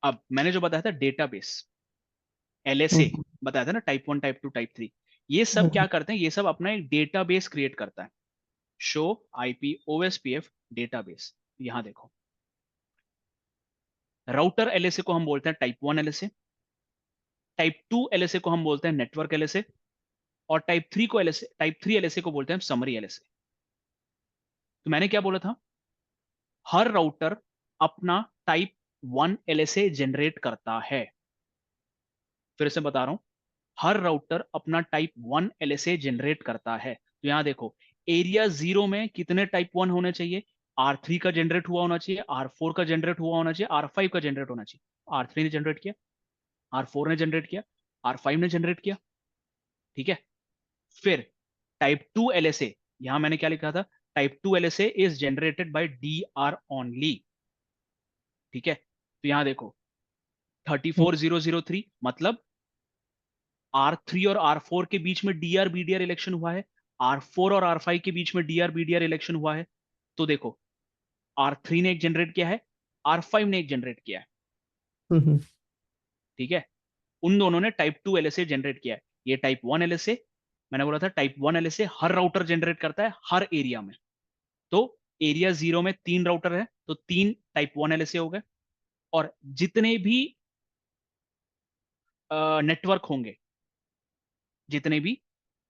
अब मैंने जो बताया था डेटाबेस, LSA बताया था ना, टाइप 1, टाइप 2, टाइप 3, ये सब क्या करते हैं, ये सब अपना एक डेटाबेस क्रिएट करता है, शो IP OSPF डेटाबेस। यहां देखो, राउटर LSA को हम बोलते हैं टाइप 1 LSA, टाइप 2 LSA को हम बोलते हैं नेटवर्क LSA, और टाइप 3 LSA को बोलते हैं समरी LSA। तो मैंने क्या बोला था, हर राउटर अपना टाइप 1 LSA जनरेट करता है। फिर से बता रहा हूं, हर राउटर अपना टाइप 1 LSA जनरेट करता है। तो यहां देखो, एरिया 0 में कितने टाइप 1 होने चाहिए, R3 का जनरेट हुआ होना चाहिए, R4 का जनरेट हुआ होना चाहिए, R5 का जनरेट होना चाहिए। R3 ने जनरेट किया, R4 ने जनरेट किया, R5 ने जनरेट किया। ठीक है, फिर टाइप 2 LSA, यहां मैंने क्या लिखा था, type 2 LSA is generated by DR only. ठीक है, तो यहां देखो 34003 मतलब R3 और R4 के बीच में DR BDR इलेक्शन हुआ है, R4 और R5 के बीच में DR BDR इलेक्शन हुआ है। तो देखो, R3 ने एक जनरेट किया है, R5 ने एक जनरेट किया है। ठीक है, उन दोनों ने टाइप 2 LSA जनरेट किया है। ये टाइप 1 LSA, मैंने बोला था टाइप 1 LSA हर राउटर जनरेट करता है हर एरिया में। तो एरिया 0 में 3 राउटर है, तो 3 टाइप 1 LSA हो गए। और जितने भी नेटवर्क होंगे, जितने भी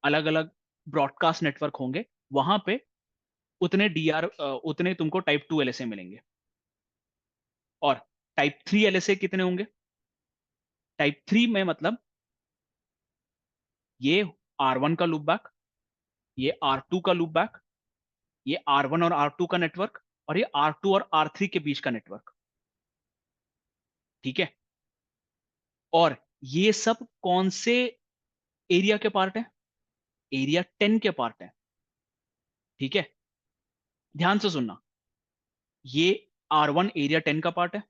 अलग अलग ब्रॉडकास्ट नेटवर्क होंगे, वहां पे उतने तुमको टाइप 2 LSA मिलेंगे। और टाइप 3 LSA कितने होंगे, टाइप 3 में मतलब ये R1 का लूप बैक, ये R2 का लूप बैक, ये R1 और R2 का नेटवर्क, और ये R2 और R3 के बीच का नेटवर्क। ठीक है, और ये सब कौन से एरिया के पार्ट है, एरिया 10 के पार्ट है। ठीक है, ध्यान से सुनना, ये R1 एरिया 10 का पार्ट है,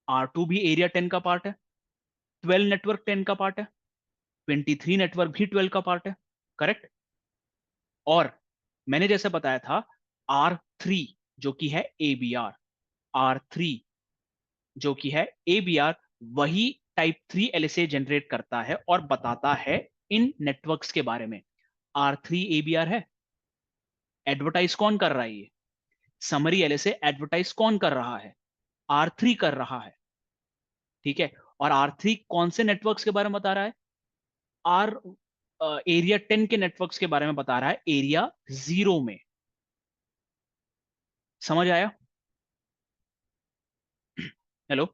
R2 भी एरिया 10 का पार्ट है, 12 नेटवर्क 10 का पार्ट है, 23 नेटवर्क भी 12 का पार्ट है। करेक्ट। और मैंने जैसे बताया था, R3 जो कि है ABR, R3 जो कि है ABR, वही टाइप 3 LSA जनरेट करता है और बताता है इन नेटवर्क्स के बारे में। R3 ABR है, एडवर्टाइज कौन कर रहा है, ये समरी LSA एडवर्टाइज कौन कर रहा है, R3 कर रहा है। ठीक है, और R3 कौन से नेटवर्क्स के बारे में बता रहा है, आर एरिया 10 के नेटवर्क्स के बारे में बता रहा है, एरिया 0 में। समझ आया? हेलो?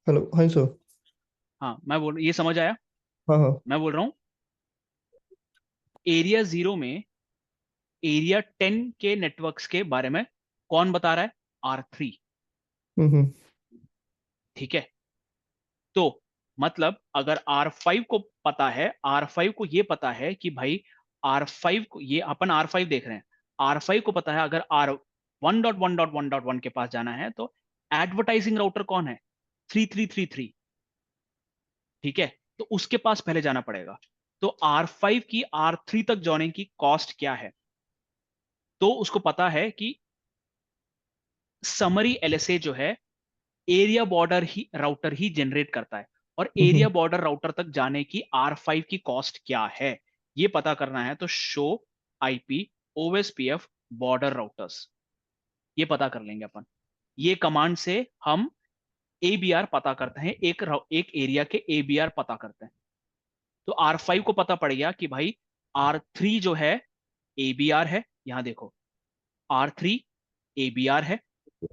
Hello, hi sir. हाँ, ये समझ आया? हाँ हाँ। मैं बोल रहा हूं, एरिया 0 में एरिया 10 के नेटवर्क्स के बारे में कौन बता रहा है, R3। हम्म। ठीक है, तो मतलब अगर R5 को पता है, R5 को ये पता है कि भाई R5 को, ये अपन R5 देख रहे हैं, R5 को पता है अगर R1.1.1.1 के पास जाना है तो एडवर्टाइजिंग राउटर कौन है, 3333। ठीक है, तो उसके पास पहले जाना पड़ेगा। तो R5 की R3 तक जाने की कॉस्ट क्या है, तो उसको पता है कि समरी LSA जो है एरिया बॉर्डर ही राउटर ही जनरेट करता है, और एरिया बॉर्डर राउटर तक जाने की R5 की कॉस्ट क्या है, ये पता करना है। तो show IP OSPF border routers, ये पता कर लेंगे अपन। ये कमांड से हम ABR पता करते हैं, एक एरिया के ABR पता करते हैं। तो R5 को पता पड़ गया कि भाई R3 जो है ABR है, यहां देखो R3 ABR है,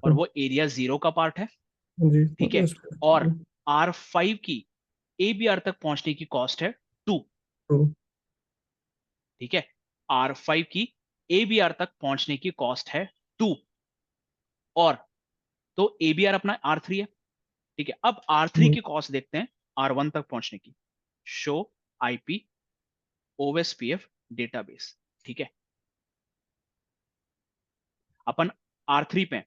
और वो एरिया 0 का पार्ट है। जी, ठीक है, और R5 की ABR तक पहुंचने की कॉस्ट है 2। ठीक है, R5 की ABR तक पहुंचने की कॉस्ट है 2, और तो ABR अपना R3 है, ठीक है। अब R3 हम्म की कॉस्ट देखते हैं R1 तक पहुंचने की, शो IP OSPF डेटाबेस, ठीक है। अपन R3 पे हैं,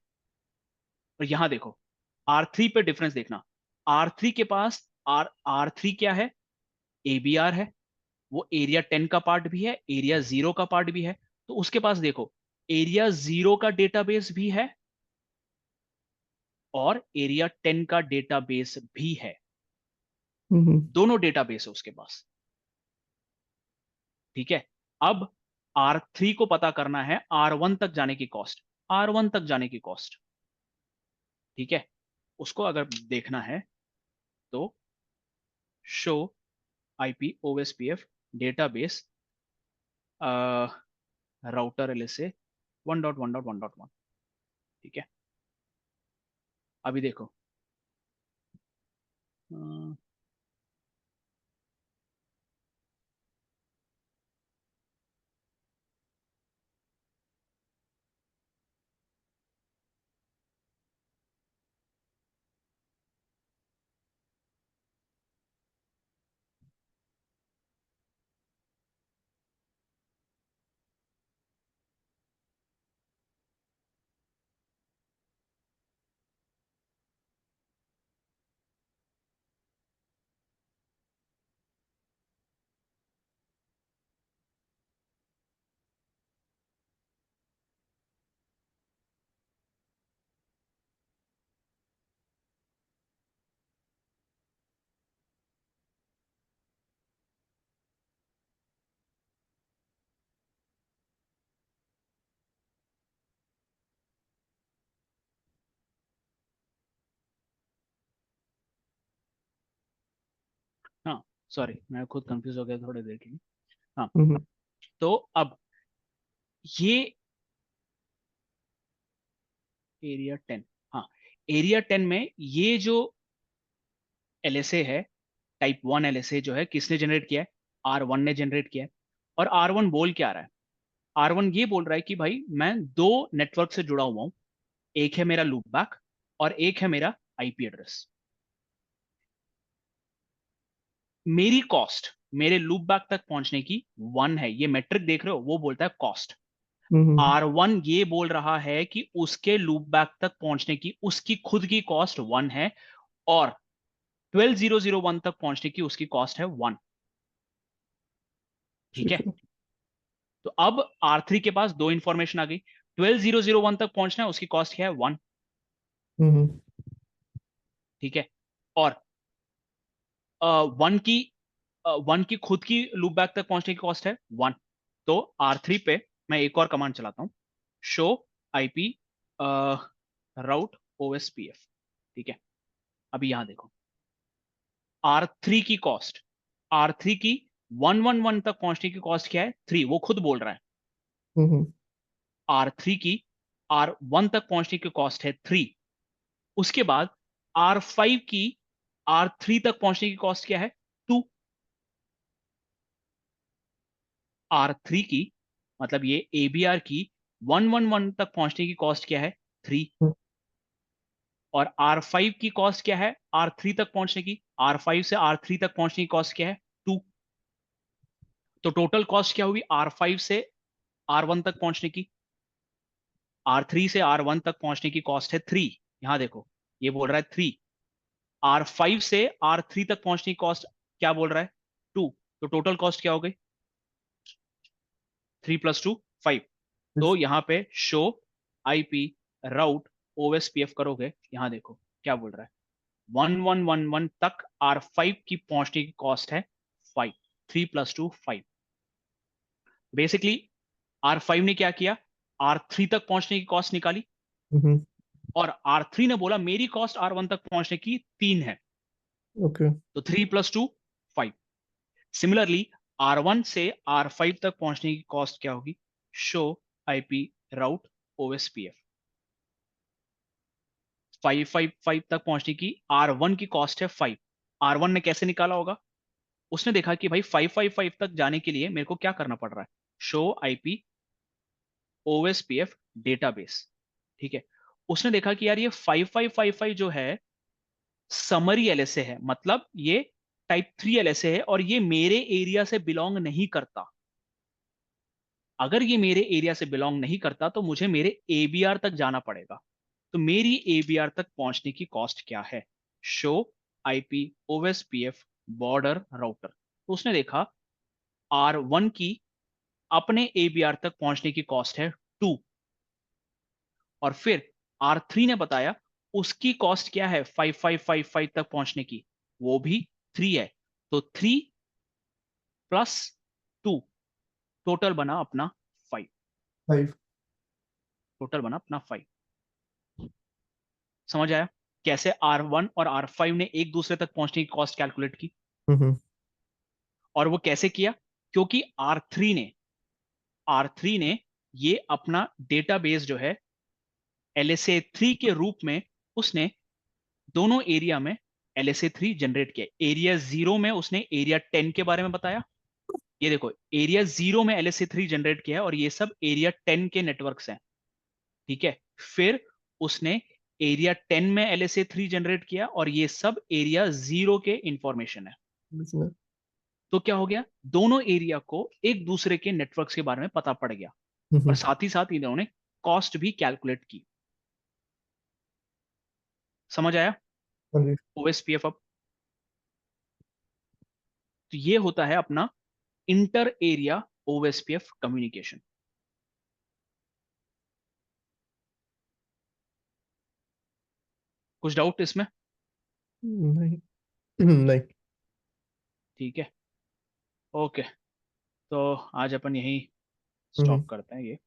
और यहां देखो R3 पे डिफरेंस देखना। R3 के पास R3 क्या है, ABR है, वो एरिया 10 का पार्ट भी है, एरिया 0 का पार्ट भी है। तो उसके पास देखो एरिया 0 का डेटाबेस भी है और एरिया 10 का डेटाबेस भी है, हम्म दोनों डेटाबेस है उसके पास, ठीक है। अब R3 को पता करना है R1 तक जाने की कॉस्ट, R1 तक जाने की कॉस्ट, ठीक है। उसको अगर देखना है तो show IP OSPF database router LSA 1.1.1.1, ठीक है। अभी देखो अ, हाँ सॉरी, मैं खुद कंफ्यूज हो गया थोड़ी देर के लिए। हाँ, हम्म तो अब ये एरिया 10, हाँ, एरिया 10 में ये जो LSA है, टाइप 1 LSA जो है, किसने जनरेट किया है, R1 ने जनरेट किया है। और R1 बोल क्या रहा है, R1 ये बोल रहा है कि भाई मैं दो नेटवर्क से जुड़ा हुआ हूं, एक है मेरा लूप बैक और एक है मेरा IP एड्रेस। मेरी कॉस्ट मेरे लूप बैक तक पहुंचने की 1 है, ये मेट्रिक देख रहे हो, वो बोलता है कॉस्ट। हम्म R1 ये बोल रहा है कि उसके लूप बैक तक पहुंचने की उसकी खुद की कॉस्ट 1 है, और 12001 तक पहुंचने की उसकी कॉस्ट है 1, ठीक ठीक है। है। तो अब R3 के पास दो इंफॉर्मेशन आ गई, 12001 तक पहुंचना है, उसकी कॉस्ट क्या है 1, हम्म ठीक है। और 1 की 1 की खुद की लूप बैक तक पहुंचने की कॉस्ट है 1। तो R3 पे मैं एक और कमांड चलाता हूं, शो IP राउट OSPF, ठीक है। अभी यहां देखो R3 की कॉस्ट, R3 की 111 तक पहुंचने की कॉस्ट क्या है 3, वो खुद बोल रहा है। हम्म R3 की R1 तक पहुंचने की कॉस्ट है 3। उसके बाद R5 की R3 तक पहुंचने की कॉस्ट क्या है 2। R3 की मतलब ये ABR की 111 तक पहुंचने की कॉस्ट क्या है 3, और R5 की कॉस्ट क्या है R3 तक पहुंचने की, R5 से R3 तक पहुंचने की कॉस्ट क्या है 2। तो टोटल कॉस्ट क्या हुई R5 से R1 तक पहुंचने की, R3 से R1 तक पहुंचने की कॉस्ट है 3। यहां देखो ये बोल रहा है 3, R5 से R3 तक पहुंचने की कॉस्ट क्या बोल रहा है 2। तो टोटल कॉस्ट क्या हो गई 3 + 2 5। तो यहां पे शो IP राउट OSPF करोगे, यहां देखो क्या बोल रहा है 1111 तक R5 की पहुंचने की कॉस्ट है 5, 3 + 2 5। बेसिकली R5 ने क्या किया, R3 तक पहुंचने की कॉस्ट निकाली, हम्म और R3 ने बोला मेरी कॉस्ट R1 तक पहुंचने की 3 है, ओके। तो 3 + 2 5। सिमिलरली R1 से R5 तक पहुंचने की कॉस्ट क्या होगी, शो IP राउट OSPF 555 तक पहुंचने की R1 की कॉस्ट है 5। R1 ने कैसे निकाला होगा, उसने देखा कि भाई 555 तक जाने के लिए मेरे को क्या करना पड़ रहा है, शो IP OSPF डेटाबेस। ठीक है, उसने देखा कि यार ये 5555 जो है समरी LSA है, मतलब ये टाइप 3 LSA है और ये मेरे एरिया से बिलोंग नहीं करता। अगर ये मेरे एरिया से बिलोंग नहीं करता तो मुझे मेरे ABR तक जाना पड़ेगा। तो मेरी ABR तक पहुंचने की कॉस्ट क्या है? Show IP OSPF border router. तो उसने देखा R1 की अपने ABR तक पहुंचने की कॉस्ट है 2, और फिर R3 ने बताया उसकी कॉस्ट क्या है 5555 तक पहुंचने की, वो भी 3 है। तो 3 प्लस 2 टोटल बना अपना 5। 5। टोटल बना अपना 5। समझ आया कैसे R1 और R5 ने एक दूसरे तक पहुंचने की कॉस्ट कैलकुलेट की? हम्म। और वो कैसे किया? क्योंकि R3 ने ये अपना डेटाबेस जो है LSA3 के रूप में उसने दोनों एरिया में LSA3 जनरेट किया। एरिया 0 में उसने एरिया 10 के बारे में बताया। ये देखो, एरिया 0 में LSA3 जनरेट किया है और ये सब एरिया 10 के नेटवर्क्स हैं। ठीक है, फिर उसने एरिया 10 में LSA3 जनरेट किया और ये सब एरिया 0 के इंफॉर्मेशन है। हम्म। तो क्या हो गया, दोनों एरिया को एक दूसरे के नेटवर्क्स के बारे में पता पड़ गया, और साथ ही साथ इन्होंने कॉस्ट भी कैलकुलेट की। समझ आया हाँ जी। OSPF अब? तो ये होता है अपना इंटर एरिया OSPF कम्युनिकेशन। कुछ डाउट इसमें? नहीं। नहीं। ठीक है, ओके। तो आज अपन यही हम्म। स्टॉप करते हैं ये।